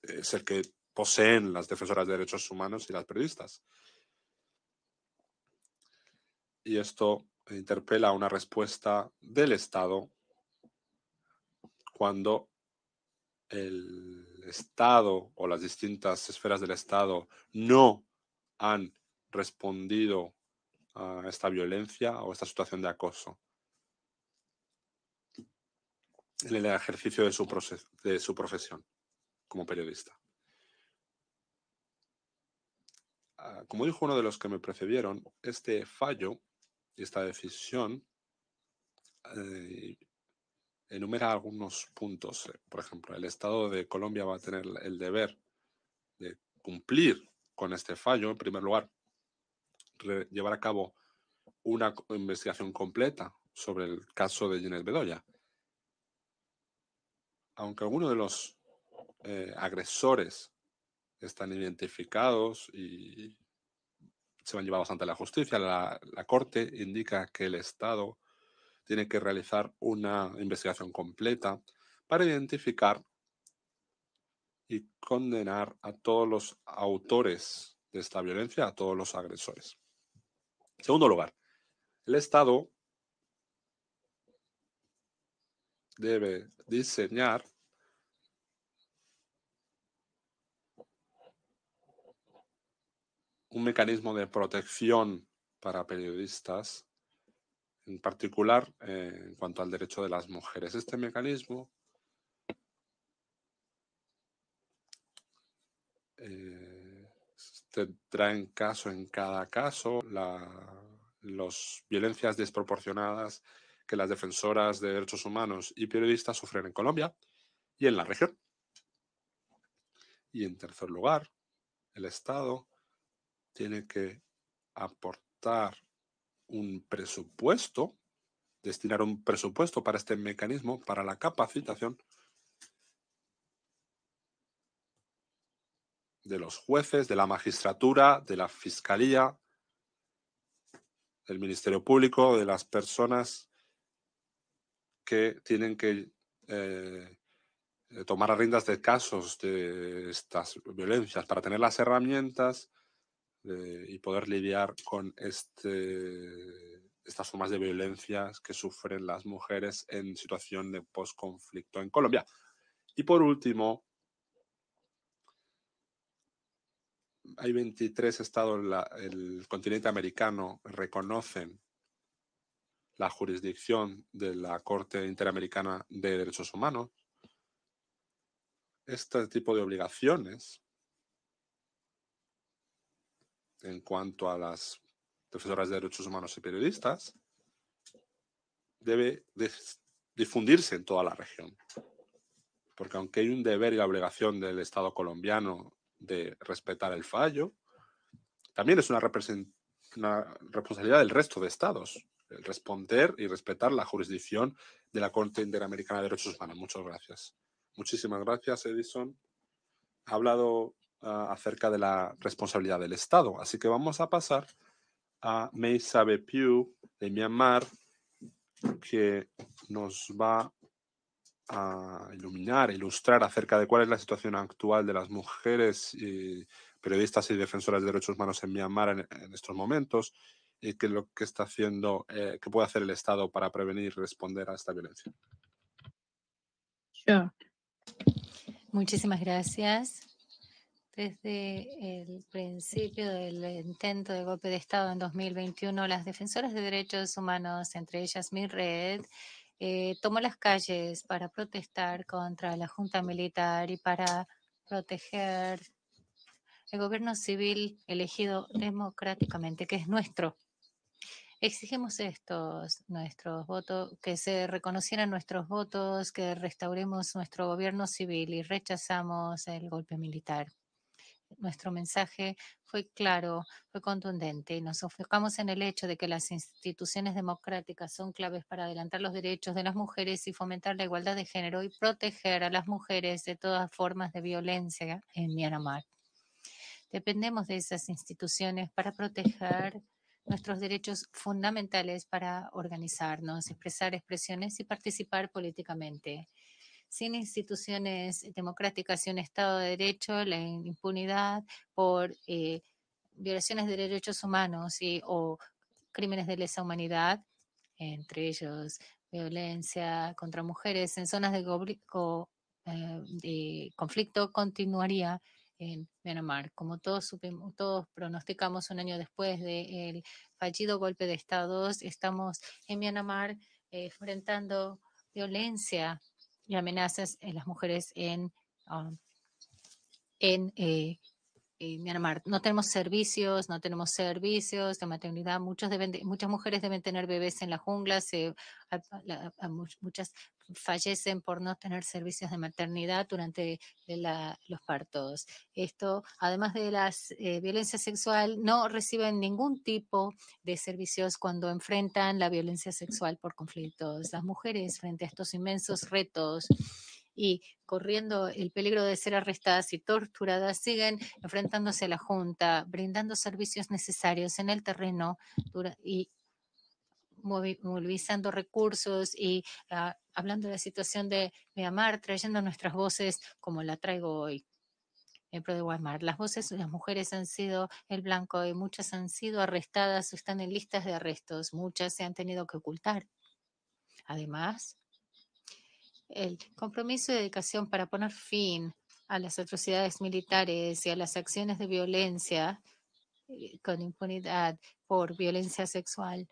es el que poseen las defensoras de derechos humanos y las periodistas. Y esto interpela una respuesta del Estado cuando el Estado o las distintas esferas del Estado no han respondido a esta violencia o esta situación de acoso en el ejercicio de su profesión como periodista. Como dijo uno de los que me precedieron, este fallo y esta decisión enumera algunos puntos. Por ejemplo, el Estado de Colombia va a tener el deber de cumplir con este fallo. En primer lugar, llevar a cabo una investigación completa sobre el caso de Ginette Bedoya. Aunque algunos de los agresores están identificados y se van llevados ante la justicia, la Corte indica que el Estado tiene que realizar una investigación completa para identificar y condenar a todos los autores de esta violencia, a todos los agresores. En segundo lugar, el Estado debe diseñar un mecanismo de protección para periodistas, en particular en cuanto al derecho de las mujeres. Este mecanismo tendrá en cada caso las violencias desproporcionadas que las defensoras de derechos humanos y periodistas sufren en Colombia y en la región. Y en tercer lugar, el Estado tiene que aportar un presupuesto destinar un presupuesto para este mecanismo, para la capacitación de los jueces, de la magistratura, de la fiscalía, del Ministerio Público, de las personas que tienen que tomar las riendas de casos de estas violencias para tener las herramientas y poder lidiar con estas formas de violencias que sufren las mujeres en situación de posconflicto en Colombia. Y por último, hay 23 estados el continente americano reconocen la jurisdicción de la Corte Interamericana de Derechos Humanos. Este tipo de obligaciones en cuanto a las defensoras de derechos humanos y periodistas debe difundirse en toda la región. Porque aunque hay un deber y la obligación del Estado colombiano de respetar el fallo, también es una responsabilidad del resto de estados el responder y respetar la jurisdicción de la Corte Interamericana de Derechos Humanos. Muchas gracias. Muchísimas gracias, Edison. Ha hablado acerca de la responsabilidad del Estado, así que vamos a pasar a May Sabe-Pyu de Myanmar, que nos va a ilustrar acerca de cuál es la situación actual de las mujeres y periodistas y defensoras de derechos humanos en Myanmar en estos momentos y qué es lo que está haciendo, qué puede hacer el Estado para prevenir y responder a esta violencia. Sure. Muchísimas gracias. Desde el principio del intento de golpe de Estado en 2021, las defensoras de derechos humanos, entre ellas mi red, tomó las calles para protestar contra la junta militar y para proteger el gobierno civil elegido democráticamente, que es nuestro. Exigimos nuestros votos, que se reconocieran nuestros votos, que restauremos nuestro gobierno civil y rechazamos el golpe militar. Nuestro mensaje fue claro, fue contundente y nos enfocamos en el hecho de que las instituciones democráticas son claves para adelantar los derechos de las mujeres y fomentar la igualdad de género y proteger a las mujeres de todas formas de violencia en Myanmar. Dependemos de esas instituciones para proteger nuestros derechos fundamentales para organizarnos, expresar expresiones y participar políticamente. Sin instituciones democráticas y un Estado de Derecho, la impunidad por violaciones de derechos humanos o crímenes de lesa humanidad, entre ellos violencia contra mujeres en zonas de conflicto, continuaría en Myanmar. Como todos pronosticamos un año después del fallido golpe de Estado, estamos en Myanmar enfrentando violencia y amenazas en las mujeres en Myanmar. No tenemos servicios de maternidad. Muchas mujeres deben tener bebés en la jungla. Muchas fallecen por no tener servicios de maternidad durante los partos. Esto, además de la violencia sexual, no reciben ningún tipo de servicios cuando enfrentan la violencia sexual por conflictos. Las mujeres, frente a estos inmensos retos y corriendo el peligro de ser arrestadas y torturadas, siguen enfrentándose a la Junta, brindando servicios necesarios en el terreno y movilizando recursos y hablando de la situación de Myanmar, trayendo nuestras voces como la traigo hoy en pro de Myanmar. Las voces de las mujeres han sido el blanco y muchas han sido arrestadas o están en listas de arrestos. Muchas se han tenido que ocultar. Además, el compromiso y dedicación para poner fin a las atrocidades militares y a las acciones de violencia con impunidad por violencia sexual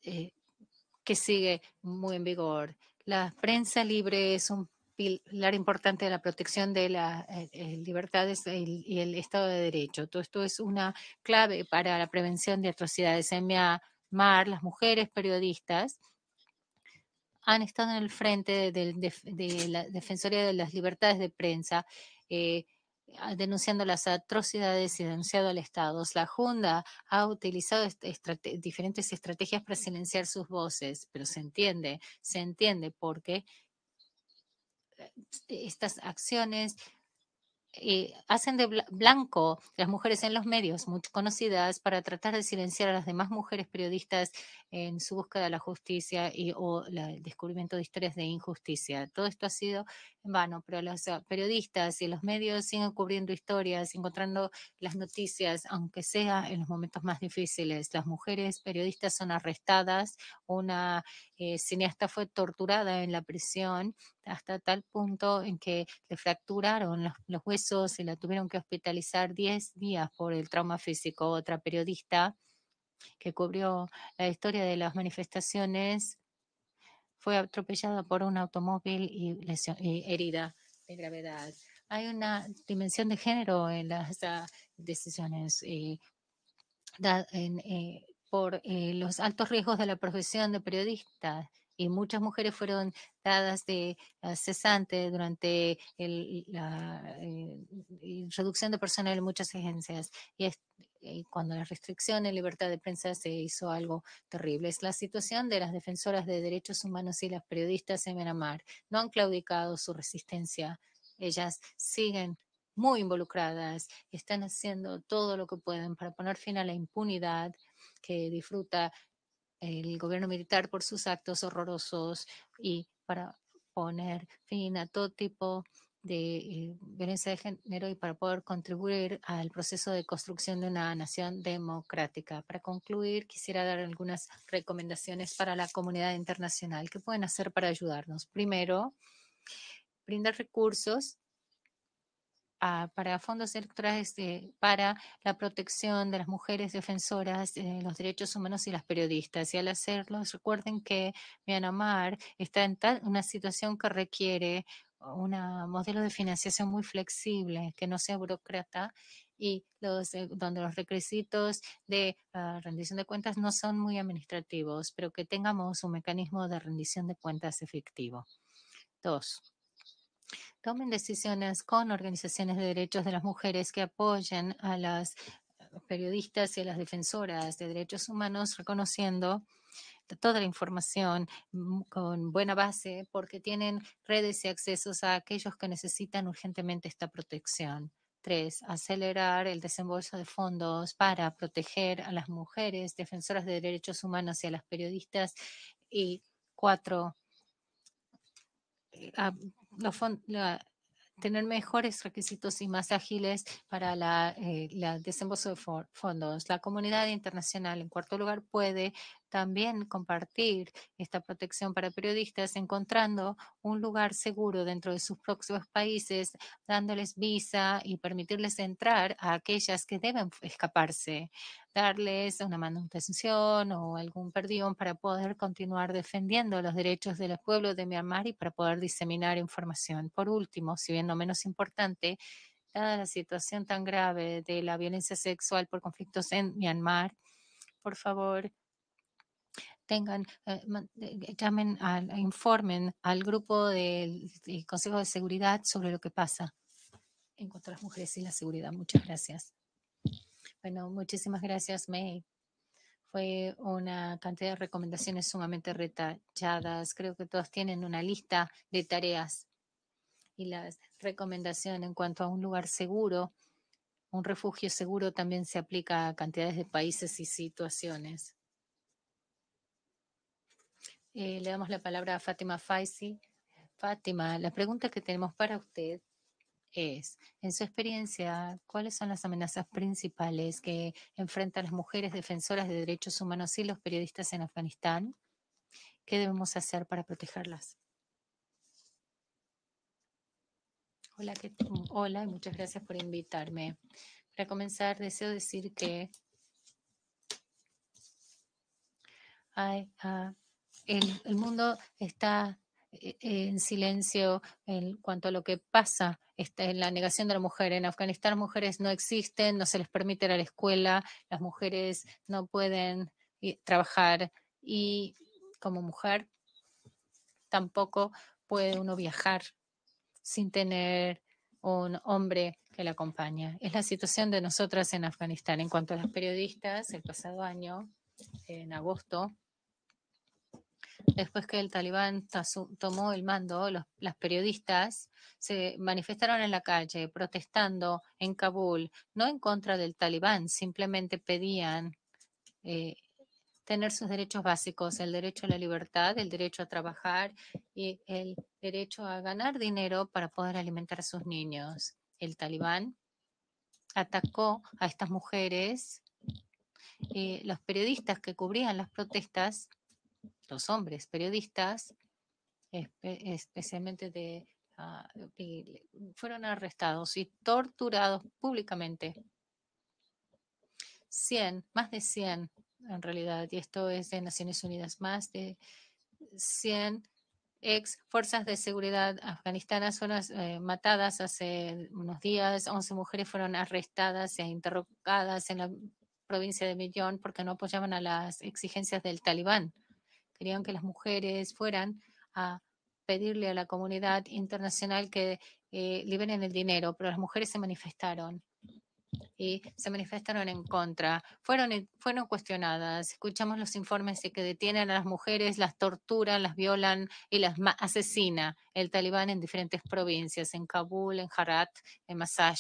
que sigue muy en vigor. La prensa libre es un pilar importante de la protección de las libertades y el Estado de Derecho. Todo esto es una clave para la prevención de atrocidades en Myanmar. Las mujeres periodistas han estado en el frente de la Defensoría de las Libertades de Prensa, denunciando las atrocidades y denunciado al Estado. La Junta ha utilizado diferentes estrategias para silenciar sus voces, pero se entiende porque estas acciones hacen de blanco las mujeres en los medios, muy conocidas, para tratar de silenciar a las demás mujeres periodistas en su búsqueda de la justicia o el descubrimiento de historias de injusticia. Todo esto ha sido en vano, pero los periodistas y los medios siguen cubriendo historias, encontrando las noticias, aunque sea en los momentos más difíciles. Las mujeres periodistas son arrestadas, una cineasta fue torturada en la prisión hasta tal punto en que le fracturaron los huesos y la tuvieron que hospitalizar 10 días por el trauma físico. Otra periodista que cubrió la historia de las manifestaciones fue atropellada por un automóvil y herida de gravedad. Hay una dimensión de género en las decisiones por los altos riesgos de la profesión de periodista. Y muchas mujeres fueron dadas de cesante durante la reducción de personal en muchas agencias. Y cuando la restricción en libertad de prensa se hizo algo terrible. Es la situación de las defensoras de derechos humanos y las periodistas en Myanmar. No han claudicado su resistencia. Ellas siguen muy involucradas y están haciendo todo lo que pueden para poner fin a la impunidad que disfruta el gobierno militar por sus actos horrorosos y para poner fin a todo tipo de violencia de género y para poder contribuir al proceso de construcción de una nación democrática. Para concluir, quisiera dar algunas recomendaciones para la comunidad internacional. ¿Qué pueden hacer para ayudarnos? Primero, brindar recursos para fondos electorales para la protección de las mujeres defensoras de los derechos humanos y las periodistas. Y al hacerlo, recuerden que Myanmar está en una situación que requiere un modelo de financiación muy flexible, que no sea burócrata y donde los requisitos de rendición de cuentas no son muy administrativos, pero que tengamos un mecanismo de rendición de cuentas efectivo. 2. Tomen decisiones con organizaciones de derechos de las mujeres que apoyen a las periodistas y a las defensoras de derechos humanos, reconociendo toda la información con buena base porque tienen redes y accesos a aquellos que necesitan urgentemente esta protección. 3. Acelerar el desembolso de fondos para proteger a las mujeres defensoras de derechos humanos y a las periodistas. Y 4. Tener mejores requisitos y más ágiles para la desembolso de fondos. La comunidad internacional, en cuarto lugar, puede también compartir esta protección para periodistas, encontrando un lugar seguro dentro de sus próximos países, dándoles visa y permitirles entrar a aquellas que deben escaparse, darles una manutención o algún perdón para poder continuar defendiendo los derechos de los pueblos de Myanmar y para poder diseminar información. Por último, si bien no menos importante, dada la situación tan grave de la violencia sexual por conflictos en Myanmar, por favor, llamen, informen al grupo del Consejo de Seguridad sobre lo que pasa en cuanto a las mujeres y la seguridad. Muchas gracias. Bueno, muchísimas gracias, May. Fue una cantidad de recomendaciones sumamente detalladas. Creo que todos tienen una lista de tareas y la recomendación en cuanto a un lugar seguro, un refugio seguro, también se aplica a cantidades de países y situaciones. Le damos la palabra a Fátima Faisi. Fátima, la pregunta que tenemos para usted es, en su experiencia, ¿cuáles son las amenazas principales que enfrentan las mujeres defensoras de derechos humanos y los periodistas en Afganistán? ¿Qué debemos hacer para protegerlas? Hola y muchas gracias por invitarme. Para comenzar, deseo decir que el mundo está en silencio en cuanto a lo que pasa en la negación de la mujer. En Afganistán mujeres no existen, no se les permite ir a la escuela, las mujeres no pueden trabajar y como mujer tampoco puede uno viajar sin tener un hombre que la acompaña. Es la situación de nosotras en Afganistán. En cuanto a las periodistas, el pasado año, en agosto, después que el talibán tomó el mando, las periodistas se manifestaron en la calle protestando en Kabul, no en contra del talibán, simplemente pedían tener sus derechos básicos, el derecho a la libertad, el derecho a trabajar y el derecho a ganar dinero para poder alimentar a sus niños. El talibán atacó a estas mujeres y los periodistas que cubrían las protestas, los hombres periodistas, especialmente fueron arrestados y torturados públicamente. Más de 100 en realidad, y esto es de Naciones Unidas, más de 100 ex fuerzas de seguridad afganistanas fueron matadas hace unos días, 11 mujeres fueron arrestadas e interrogadas en la provincia de Millón porque no apoyaban a las exigencias del talibán. Querían que las mujeres fueran a pedirle a la comunidad internacional que liberen el dinero, pero las mujeres se manifestaron y se manifestaron en contra. Fueron cuestionadas. Escuchamos los informes de que detienen a las mujeres, las torturan, las violan y las asesina el talibán en diferentes provincias, en Kabul, en Herat, en Mazar.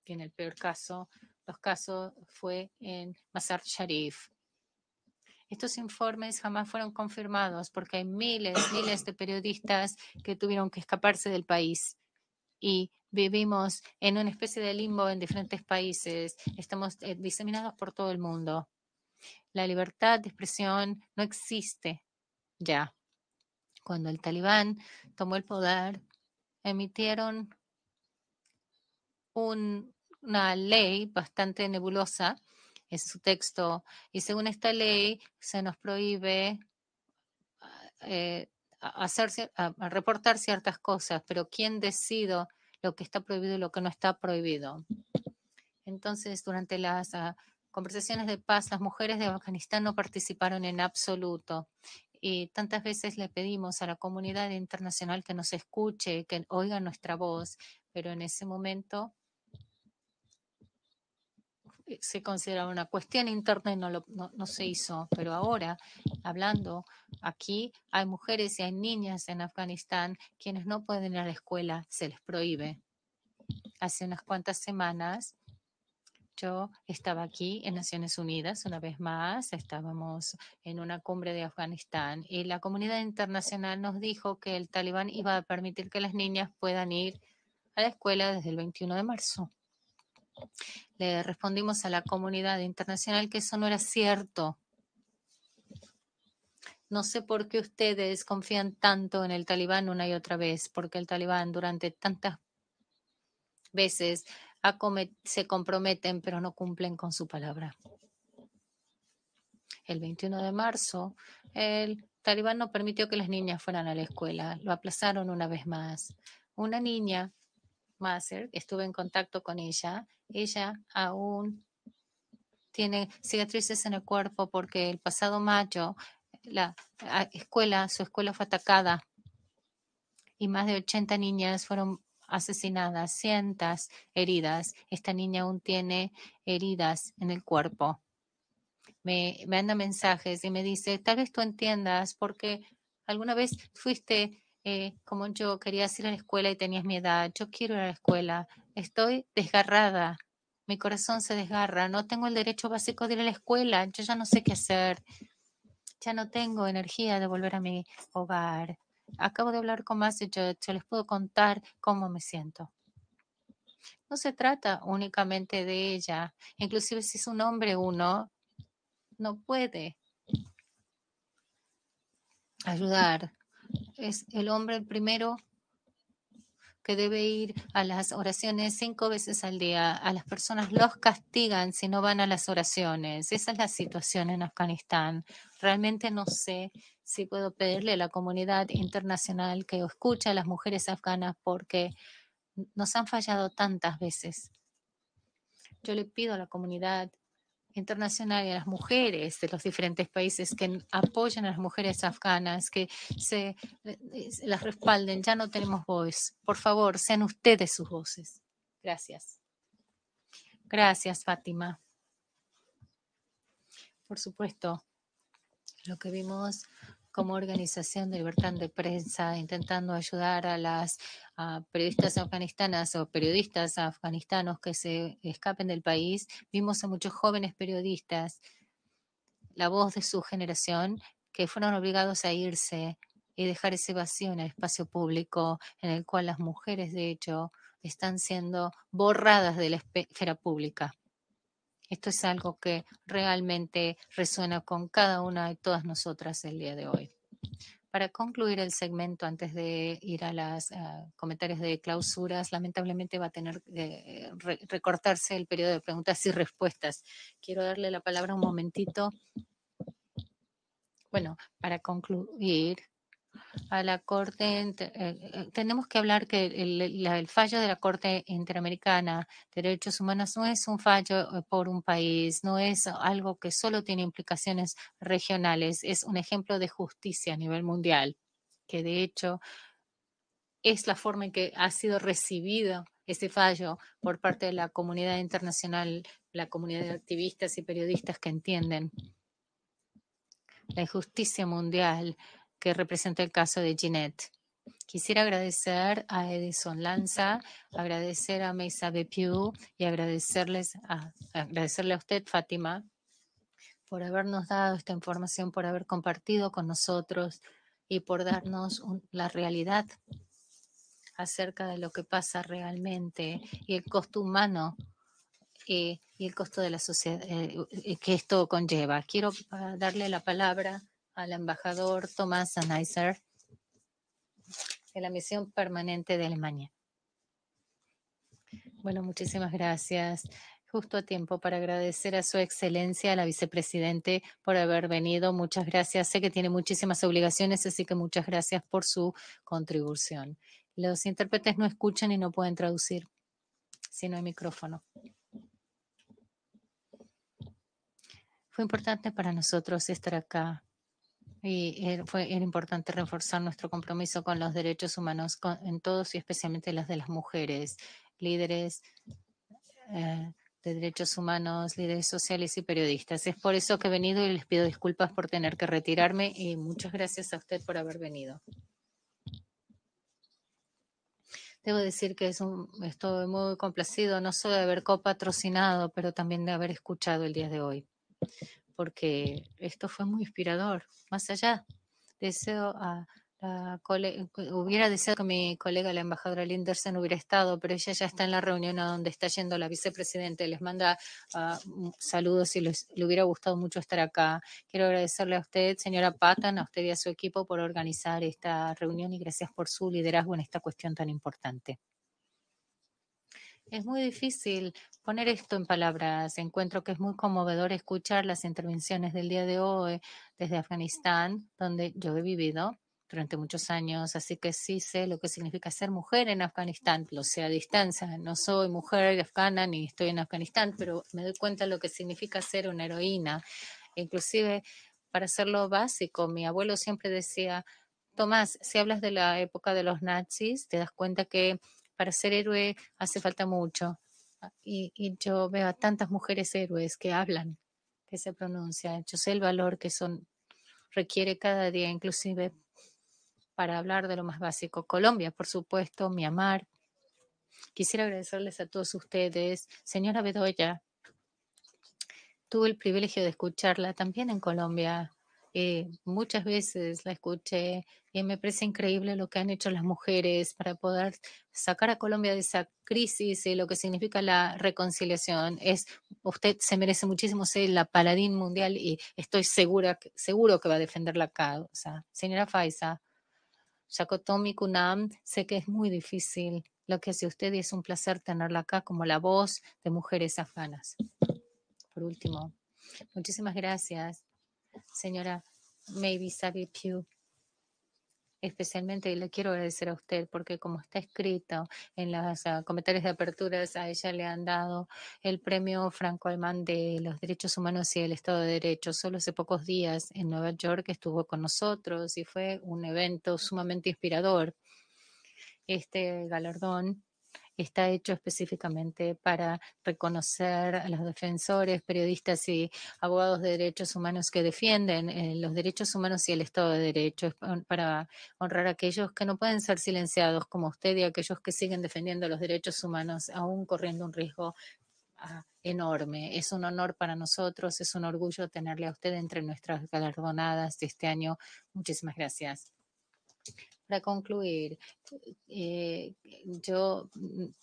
Y en el peor caso, los casos fue en Mazar Sharif. Estos informes jamás fueron confirmados porque hay miles de periodistas que tuvieron que escaparse del país y vivimos en una especie de limbo en diferentes países. Estamos diseminados por todo el mundo. La libertad de expresión no existe ya. Cuando el talibán tomó el poder, emitieron una ley bastante nebulosa en su texto y según esta ley se nos prohíbe a reportar ciertas cosas, pero ¿quién decide lo que está prohibido y lo que no está prohibido? Entonces, durante las conversaciones de paz, las mujeres de Afganistán no participaron en absoluto. Y tantas veces le pedimos a la comunidad internacional que nos escuche, que oiga nuestra voz, pero en ese momento se consideraba una cuestión interna y no se hizo. Pero ahora, hablando aquí, hay mujeres y hay niñas en Afganistán quienes no pueden ir a la escuela, se les prohíbe. Hace unas cuantas semanas yo estaba aquí en Naciones Unidas una vez más, estábamos en una cumbre de Afganistán y la comunidad internacional nos dijo que el talibán iba a permitir que las niñas puedan ir a la escuela desde el 21 de marzo. Le respondimos a la comunidad internacional que eso no era cierto. No sé por qué ustedes confían tanto en el talibán una y otra vez, porque el talibán durante tantas veces se comprometen pero no cumplen con su palabra. El 21 de marzo, el talibán no permitió que las niñas fueran a la escuela. Lo aplazaron una vez más. Una niña, Maser, estuve en contacto con ella. Ella aún tiene cicatrices en el cuerpo porque el pasado mayo su escuela fue atacada y más de 80 niñas fueron asesinadas, cientos heridas. Esta niña aún tiene heridas en el cuerpo. Me manda mensajes y me dice, tal vez tú entiendas porque alguna vez fuiste como yo, querías ir a la escuela y tenías mi edad. Yo quiero ir a la escuela. Estoy desgarrada. Mi corazón se desgarra. No tengo el derecho básico de ir a la escuela. Yo ya no sé qué hacer. Ya no tengo energía de volver a mi hogar. Acabo de hablar con Massachusetts. Yo les puedo contar cómo me siento. No se trata únicamente de ella. Inclusive si es un hombre uno, no puede ayudar. Es el hombre el primero que debe ir a las oraciones 5 veces al día. A las personas los castigan si no van a las oraciones. Esa es la situación en Afganistán. Realmente no sé si puedo pedirle a la comunidad internacional que escuche a las mujeres afganas porque nos han fallado tantas veces. Yo le pido a la comunidad internacional y a las mujeres de los diferentes países que apoyen a las mujeres afganas, que las respalden. Ya no tenemos voz. Por favor, sean ustedes sus voces. Gracias. Gracias, Fátima. Por supuesto, lo que vimos como organización de libertad de prensa, intentando ayudar a las periodistas afganistanas o periodistas afganistanos que se escapen del país, vimos a muchos jóvenes periodistas, la voz de su generación, que fueron obligados a irse y dejar ese vacío en el espacio público, en el cual las mujeres, de hecho, están siendo borradas de la esfera pública. Esto es algo que realmente resuena con cada una de todas nosotras el día de hoy. Para concluir el segmento, antes de ir a los comentarios de clausuras, lamentablemente va a tener que recortarse el periodo de preguntas y respuestas. Quiero darle la palabra un momentito. Bueno, para concluir, a la Corte, tenemos que hablar que el fallo de la Corte Interamericana de Derechos Humanos no es un fallo por un país, no es algo que solo tiene implicaciones regionales, es un ejemplo de justicia a nivel mundial, que de hecho es la forma en que ha sido recibido ese fallo por parte de la comunidad internacional, la comunidad de activistas y periodistas que entienden la injusticia mundial que representa el caso de Ginette. Quisiera agradecer a Edison Lanza, agradecer a Meisa Bepiu y agradecerle a usted, Fátima, por habernos dado esta información, por haber compartido con nosotros y por darnos la realidad acerca de lo que pasa realmente y el costo humano y el costo de la sociedad que esto conlleva. Quiero darle la palabra al embajador Thomas Anheuser de la Misión Permanente de Alemania. Bueno, muchísimas gracias. Justo a tiempo para agradecer a su excelencia, a la vicepresidente, por haber venido. Muchas gracias. Sé que tiene muchísimas obligaciones, así que muchas gracias por su contribución. Los intérpretes no escuchan y no pueden traducir si no hay micrófono. Fue importante para nosotros estar acá y era importante reforzar nuestro compromiso con los derechos humanos en todos y especialmente los de las mujeres, líderes de derechos humanos, líderes sociales y periodistas. Es por eso que he venido y les pido disculpas por tener que retirarme y muchas gracias a usted por haber venido. Debo decir que estoy muy complacido no solo de haber copatrocinado, pero también de haber escuchado el día de hoy, porque esto fue muy inspirador. Más allá, hubiera deseado que mi colega, la embajadora Lindersen, hubiera estado, pero ella ya está en la reunión a donde está yendo la vicepresidenta. Les manda saludos y le hubiera gustado mucho estar acá. Quiero agradecerle a usted, señora Patton, a usted y a su equipo por organizar esta reunión y gracias por su liderazgo en esta cuestión tan importante. Es muy difícil poner esto en palabras. Encuentro que es muy conmovedor escuchar las intervenciones del día de hoy desde Afganistán, donde yo he vivido durante muchos años, así que sí sé lo que significa ser mujer en Afganistán, lo sé a distancia. No soy mujer afgana ni estoy en Afganistán, pero me doy cuenta de lo que significa ser una heroína. Inclusive, para hacerlo básico, mi abuelo siempre decía, Tomás, si hablas de la época de los nazis, te das cuenta que para ser héroe hace falta mucho. Y yo veo a tantas mujeres héroes que hablan, que se pronuncian. Yo sé el valor que requiere cada día, inclusive para hablar de lo más básico. Colombia, por supuesto, Myanmar. Quisiera agradecerles a todos ustedes. Señora Bedoya, tuve el privilegio de escucharla también en Colombia. Muchas veces la escuché y me parece increíble lo que han hecho las mujeres para poder sacar a Colombia de esa crisis y lo que significa la reconciliación. Usted se merece muchísimo ser la paladín mundial y estoy seguro que va a defender la causa. Señora Faiza, Shakotomi Kunam, sé que es muy difícil lo que hace usted y es un placer tenerla acá como la voz de mujeres afganas. Por último, muchísimas gracias, señora Maybe Sabi Pugh. Especialmente le quiero agradecer a usted porque como está escrito en los comentarios de aperturas, a ella le han dado el premio franco-alemán de los derechos humanos y el Estado de Derecho. Solo hace pocos días en Nueva York estuvo con nosotros y fue un evento sumamente inspirador. Este galardón está hecho específicamente para reconocer a los defensores, periodistas y abogados de derechos humanos que defienden los derechos humanos y el Estado de Derecho, para honrar a aquellos que no pueden ser silenciados como usted y aquellos que siguen defendiendo los derechos humanos, aún corriendo un riesgo enorme. Es un honor para nosotros, es un orgullo tenerle a usted entre nuestras galardonadas de este año. Muchísimas gracias. Para concluir, yo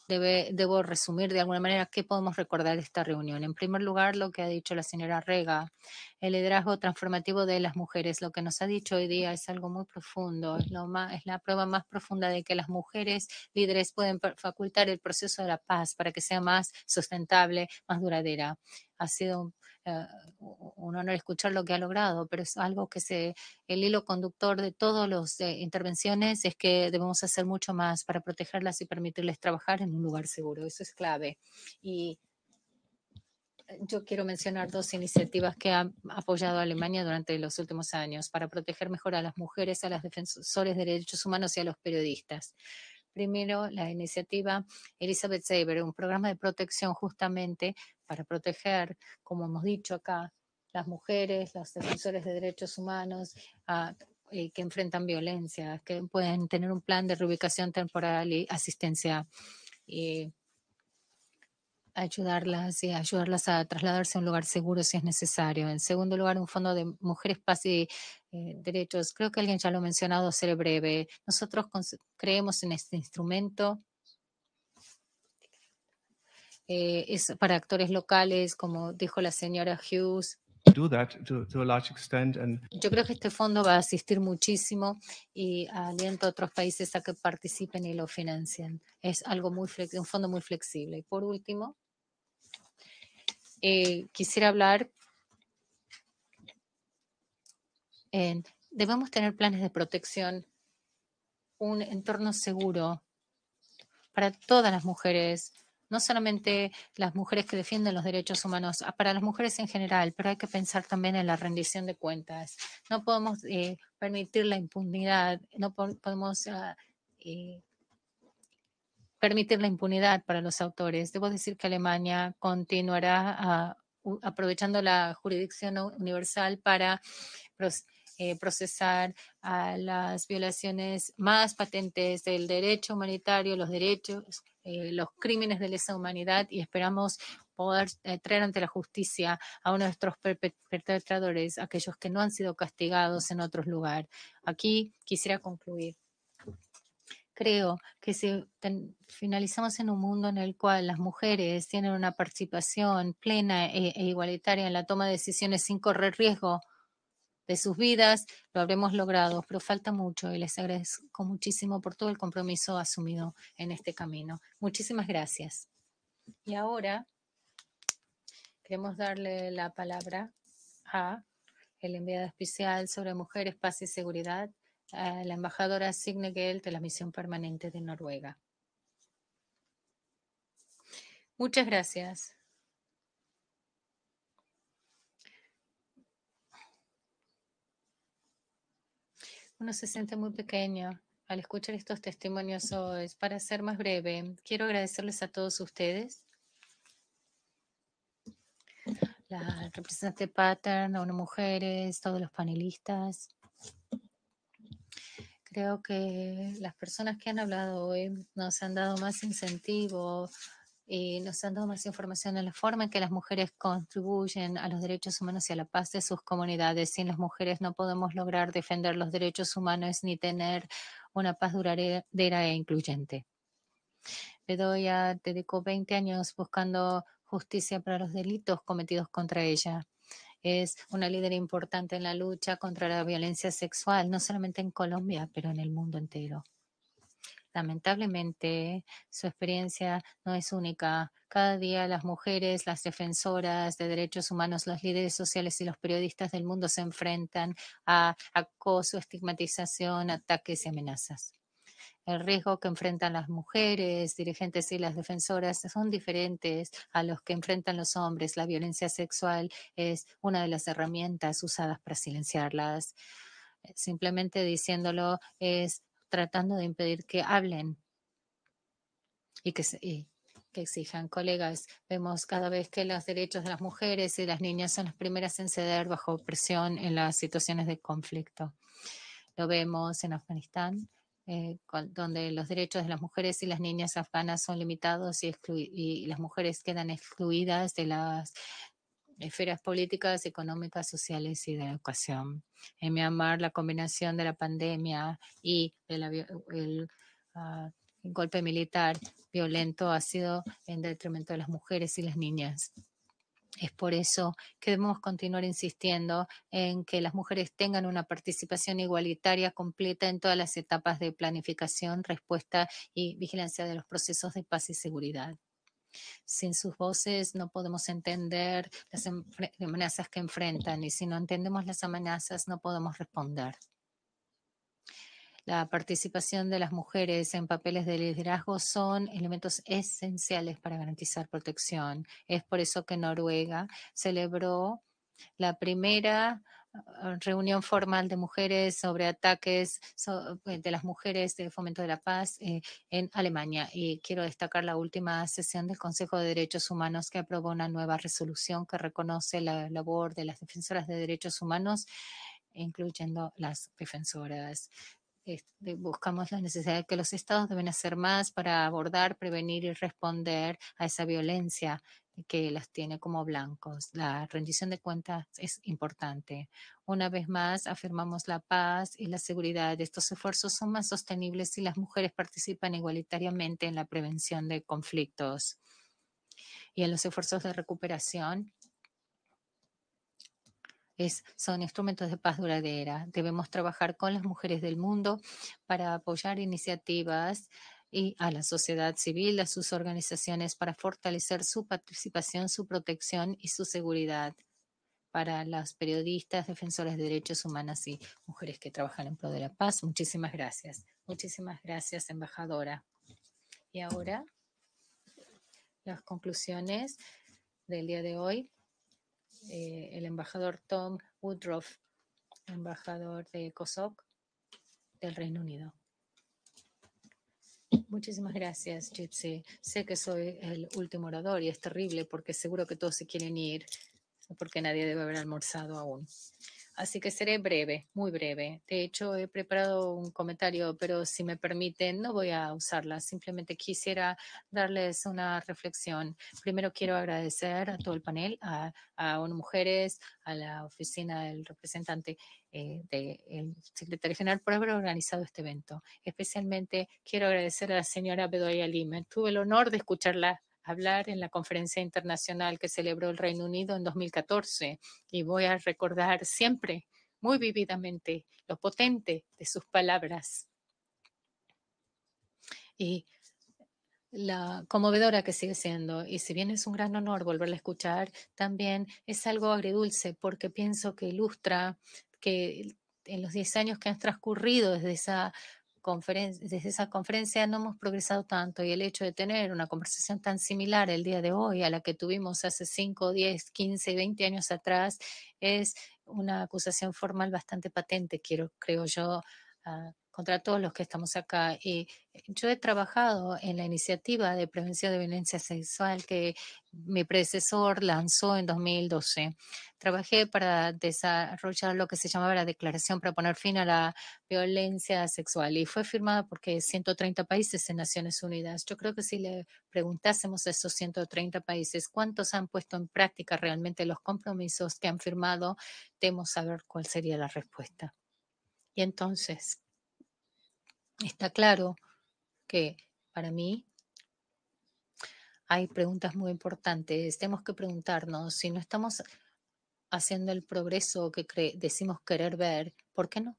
debo resumir de alguna manera qué podemos recordar de esta reunión. En primer lugar, lo que ha dicho la señora Rega, el liderazgo transformativo de las mujeres. Lo que nos ha dicho hoy día es algo muy profundo, es la prueba más profunda de que las mujeres líderes pueden facultar el proceso de la paz para que sea más sustentable, más duradera. Ha sido un honor escuchar lo que ha logrado, pero es algo que el hilo conductor de todas las intervenciones es que debemos hacer mucho más para protegerlas y permitirles trabajar en un lugar seguro. Eso es clave. Y yo quiero mencionar 2 iniciativas que ha apoyado Alemania durante los últimos años para proteger mejor a las mujeres, a las defensores de derechos humanos y a los periodistas. Primero, la iniciativa Elizabeth Saber, un programa de protección justamente para proteger, como hemos dicho acá, las mujeres, los defensores de derechos humanos que enfrentan violencia, que pueden tener un plan de reubicación temporal y asistencia ayudarlas a trasladarse a un lugar seguro si es necesario. En segundo lugar, un fondo de mujeres, paz y derechos. Creo que alguien ya lo ha mencionado, seré breve. Nosotros creemos en este instrumento. Es para actores locales, como dijo la señora Hughes. Do that to a large extent. And yo creo que este fondo va a asistir muchísimo y aliento a otros países a que participen y lo financien. Es algo un fondo muy flexible. Y por último, quisiera hablar debemos tener planes de protección, un entorno seguro para todas las mujeres, no solamente las mujeres que defienden los derechos humanos, para las mujeres en general, pero hay que pensar también en la rendición de cuentas. No podemos permitir la impunidad, no podemos permitir la impunidad para los autores. Debo decir que Alemania continuará aprovechando la jurisdicción universal para procesar a las violaciones más patentes del derecho humanitario, los derechos, los crímenes de lesa humanidad, y esperamos poder traer ante la justicia a uno de nuestros perpetradores, aquellos que no han sido castigados en otros lugares. Aquí quisiera concluir. Creo que si finalizamos en un mundo en el cual las mujeres tienen una participación plena e igualitaria en la toma de decisiones sin correr riesgo de sus vidas, lo habremos logrado, pero falta mucho y les agradezco muchísimo por todo el compromiso asumido en este camino. Muchísimas gracias. Y ahora queremos darle la palabra a el enviado especial sobre mujeres, paz y seguridad, a la embajadora Signe Gell de la Misión Permanente de Noruega. Muchas gracias. Uno se siente muy pequeño al escuchar estos testimonios hoy. Para ser más breve, quiero agradecerles a todos ustedes, la representante Pattern, a ONU Mujeres, todos los panelistas. Creo que las personas que han hablado hoy nos han dado más incentivo y nos han dado más información en la forma en que las mujeres contribuyen a los derechos humanos y a la paz de sus comunidades. Sin las mujeres no podemos lograr defender los derechos humanos ni tener una paz duradera e incluyente. Bedoya dedicó 20 años buscando justicia para los delitos cometidos contra ella. Es una líder importante en la lucha contra la violencia sexual, no solamente en Colombia, pero en el mundo entero. Lamentablemente, su experiencia no es única. Cada día las mujeres, las defensoras de derechos humanos, los líderes sociales y los periodistas del mundo se enfrentan a acoso, estigmatización, ataques y amenazas. El riesgo que enfrentan las mujeres, dirigentes y las defensoras son diferentes a los que enfrentan los hombres. La violencia sexual es una de las herramientas usadas para silenciarlas. Simplemente diciéndolo es tratando de impedir que hablen. y que exijan. Colegas, vemos cada vez que los derechos de las mujeres y las niñas son las primeras en ceder bajo presión en las situaciones de conflicto. Lo vemos en Afganistán, donde los derechos de las mujeres y las niñas afganas son limitados y las mujeres quedan excluidas de las esferas políticas, económicas, sociales y de educación. En Myanmar, la combinación de la pandemia y el golpe militar violento ha sido en detrimento de las mujeres y las niñas. Es por eso que debemos continuar insistiendo en que las mujeres tengan una participación igualitaria completa en todas las etapas de planificación, respuesta y vigilancia de los procesos de paz y seguridad. Sin sus voces no podemos entender las amenazas que enfrentan y si no entendemos las amenazas no podemos responder. La participación de las mujeres en papeles de liderazgo son elementos esenciales para garantizar protección. Es por eso que Noruega celebró la primera reunión formal de mujeres sobre ataques de las mujeres de fomento de la paz en Alemania. Y quiero destacar la última sesión del Consejo de Derechos Humanos que aprobó una nueva resolución que reconoce la labor de las defensoras de derechos humanos, incluyendo las defensoras. Buscamos la necesidad de que los estados deben hacer más para abordar, prevenir y responder a esa violencia que las tiene como blancos. La rendición de cuentas es importante. Una vez más, afirmamos la paz y la seguridad. Estos esfuerzos son más sostenibles si las mujeres participan igualitariamente en la prevención de conflictos y en los esfuerzos de recuperación. Son instrumentos de paz duradera. Debemos trabajar con las mujeres del mundo para apoyar iniciativas y a la sociedad civil, a sus organizaciones, para fortalecer su participación, su protección y su seguridad para las periodistas, defensores de derechos humanos y mujeres que trabajan en pro de la paz. Muchísimas gracias. Muchísimas gracias, embajadora. Y ahora, las conclusiones del día de hoy. El embajador Tom Woodruff, embajador de COSOC del Reino Unido. Muchísimas gracias, Gypsy. Sé que soy el último orador y es terrible porque seguro que todos se quieren ir porque nadie debe haber almorzado aún. Así que seré breve, muy breve. De hecho, he preparado un comentario, pero si me permiten, no voy a usarla. Simplemente quisiera darles una reflexión. Primero quiero agradecer a todo el panel, a ONU Mujeres, a la oficina del representante del secretario general por haber organizado este evento. Especialmente quiero agradecer a la señora Bedoya Lima. Tuve el honor de escucharla hablar en la conferencia internacional que celebró el Reino Unido en 2014 y voy a recordar siempre muy vívidamente lo potente de sus palabras y la conmovedora que sigue siendo. Y si bien es un gran honor volverla a escuchar, también es algo agridulce porque pienso que ilustra que en los 10 años que han transcurrido desde esa conferencia no hemos progresado tanto y el hecho de tener una conversación tan similar el día de hoy a la que tuvimos hace 5, 10, 15, 20 años atrás es una acusación formal bastante patente, creo yo, contra todos los que estamos acá. Y yo he trabajado en la iniciativa de prevención de violencia sexual que mi predecesor lanzó en 2012. Trabajé para desarrollar lo que se llamaba la Declaración para poner fin a la violencia sexual y fue firmada por 130 países en Naciones Unidas. Yo creo que si le preguntásemos a esos 130 países cuántos han puesto en práctica realmente los compromisos que han firmado, debemos saber cuál sería la respuesta. Y entonces, está claro que para mí hay preguntas muy importantes. Tenemos que preguntarnos si no estamos haciendo el progreso que decimos querer ver, ¿por qué no?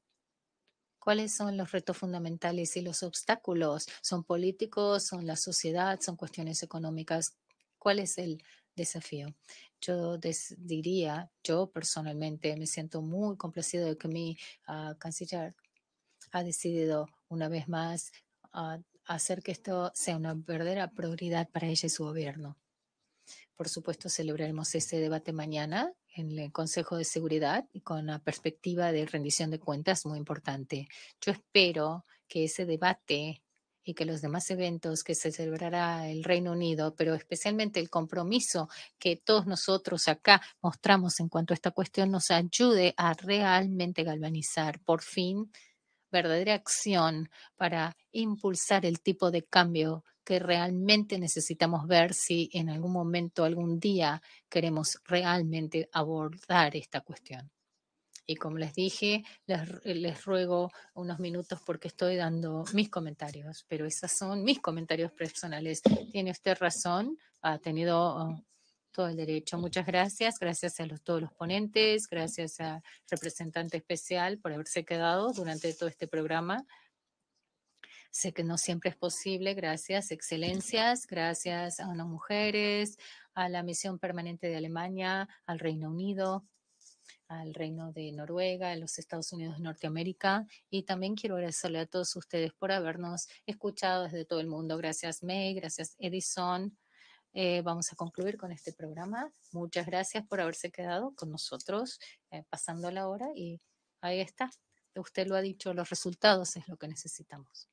¿Cuáles son los retos fundamentales y los obstáculos? ¿Son políticos? ¿Son la sociedad? ¿Son cuestiones económicas? ¿Cuál es el desafío? Yo diría, yo personalmente me siento muy complacido de que mi canciller ha decidido una vez más hacer que esto sea una verdadera prioridad para ella y su gobierno. Por supuesto, celebraremos este debate mañana en el Consejo de Seguridad y con la perspectiva de rendición de cuentas muy importante. Yo espero que ese debate y que los demás eventos que se celebrará el Reino Unido, pero especialmente el compromiso que todos nosotros acá mostramos en cuanto a esta cuestión, nos ayude a realmente galvanizar por fin verdadera acción para impulsar el tipo de cambio que realmente necesitamos ver si en algún momento, algún día queremos realmente abordar esta cuestión. Y como les dije, les ruego unos minutos porque estoy dando mis comentarios, pero esos son mis comentarios personales. Tiene usted razón, ha tenido todo el derecho. Muchas gracias. Gracias a todos los ponentes, gracias al representante especial por haberse quedado durante todo este programa. Sé que no siempre es posible. Gracias, excelencias. Gracias a unas mujeres, a la misión permanente de Alemania, al Reino Unido, al Reino de Noruega, a los Estados Unidos de Norteamérica. Y también quiero agradecerle a todos ustedes por habernos escuchado desde todo el mundo. Gracias, May. Gracias, Edison. Vamos a concluir con este programa. Muchas gracias por haberse quedado con nosotros pasando la hora y ahí está. Usted lo ha dicho, los resultados es lo que necesitamos.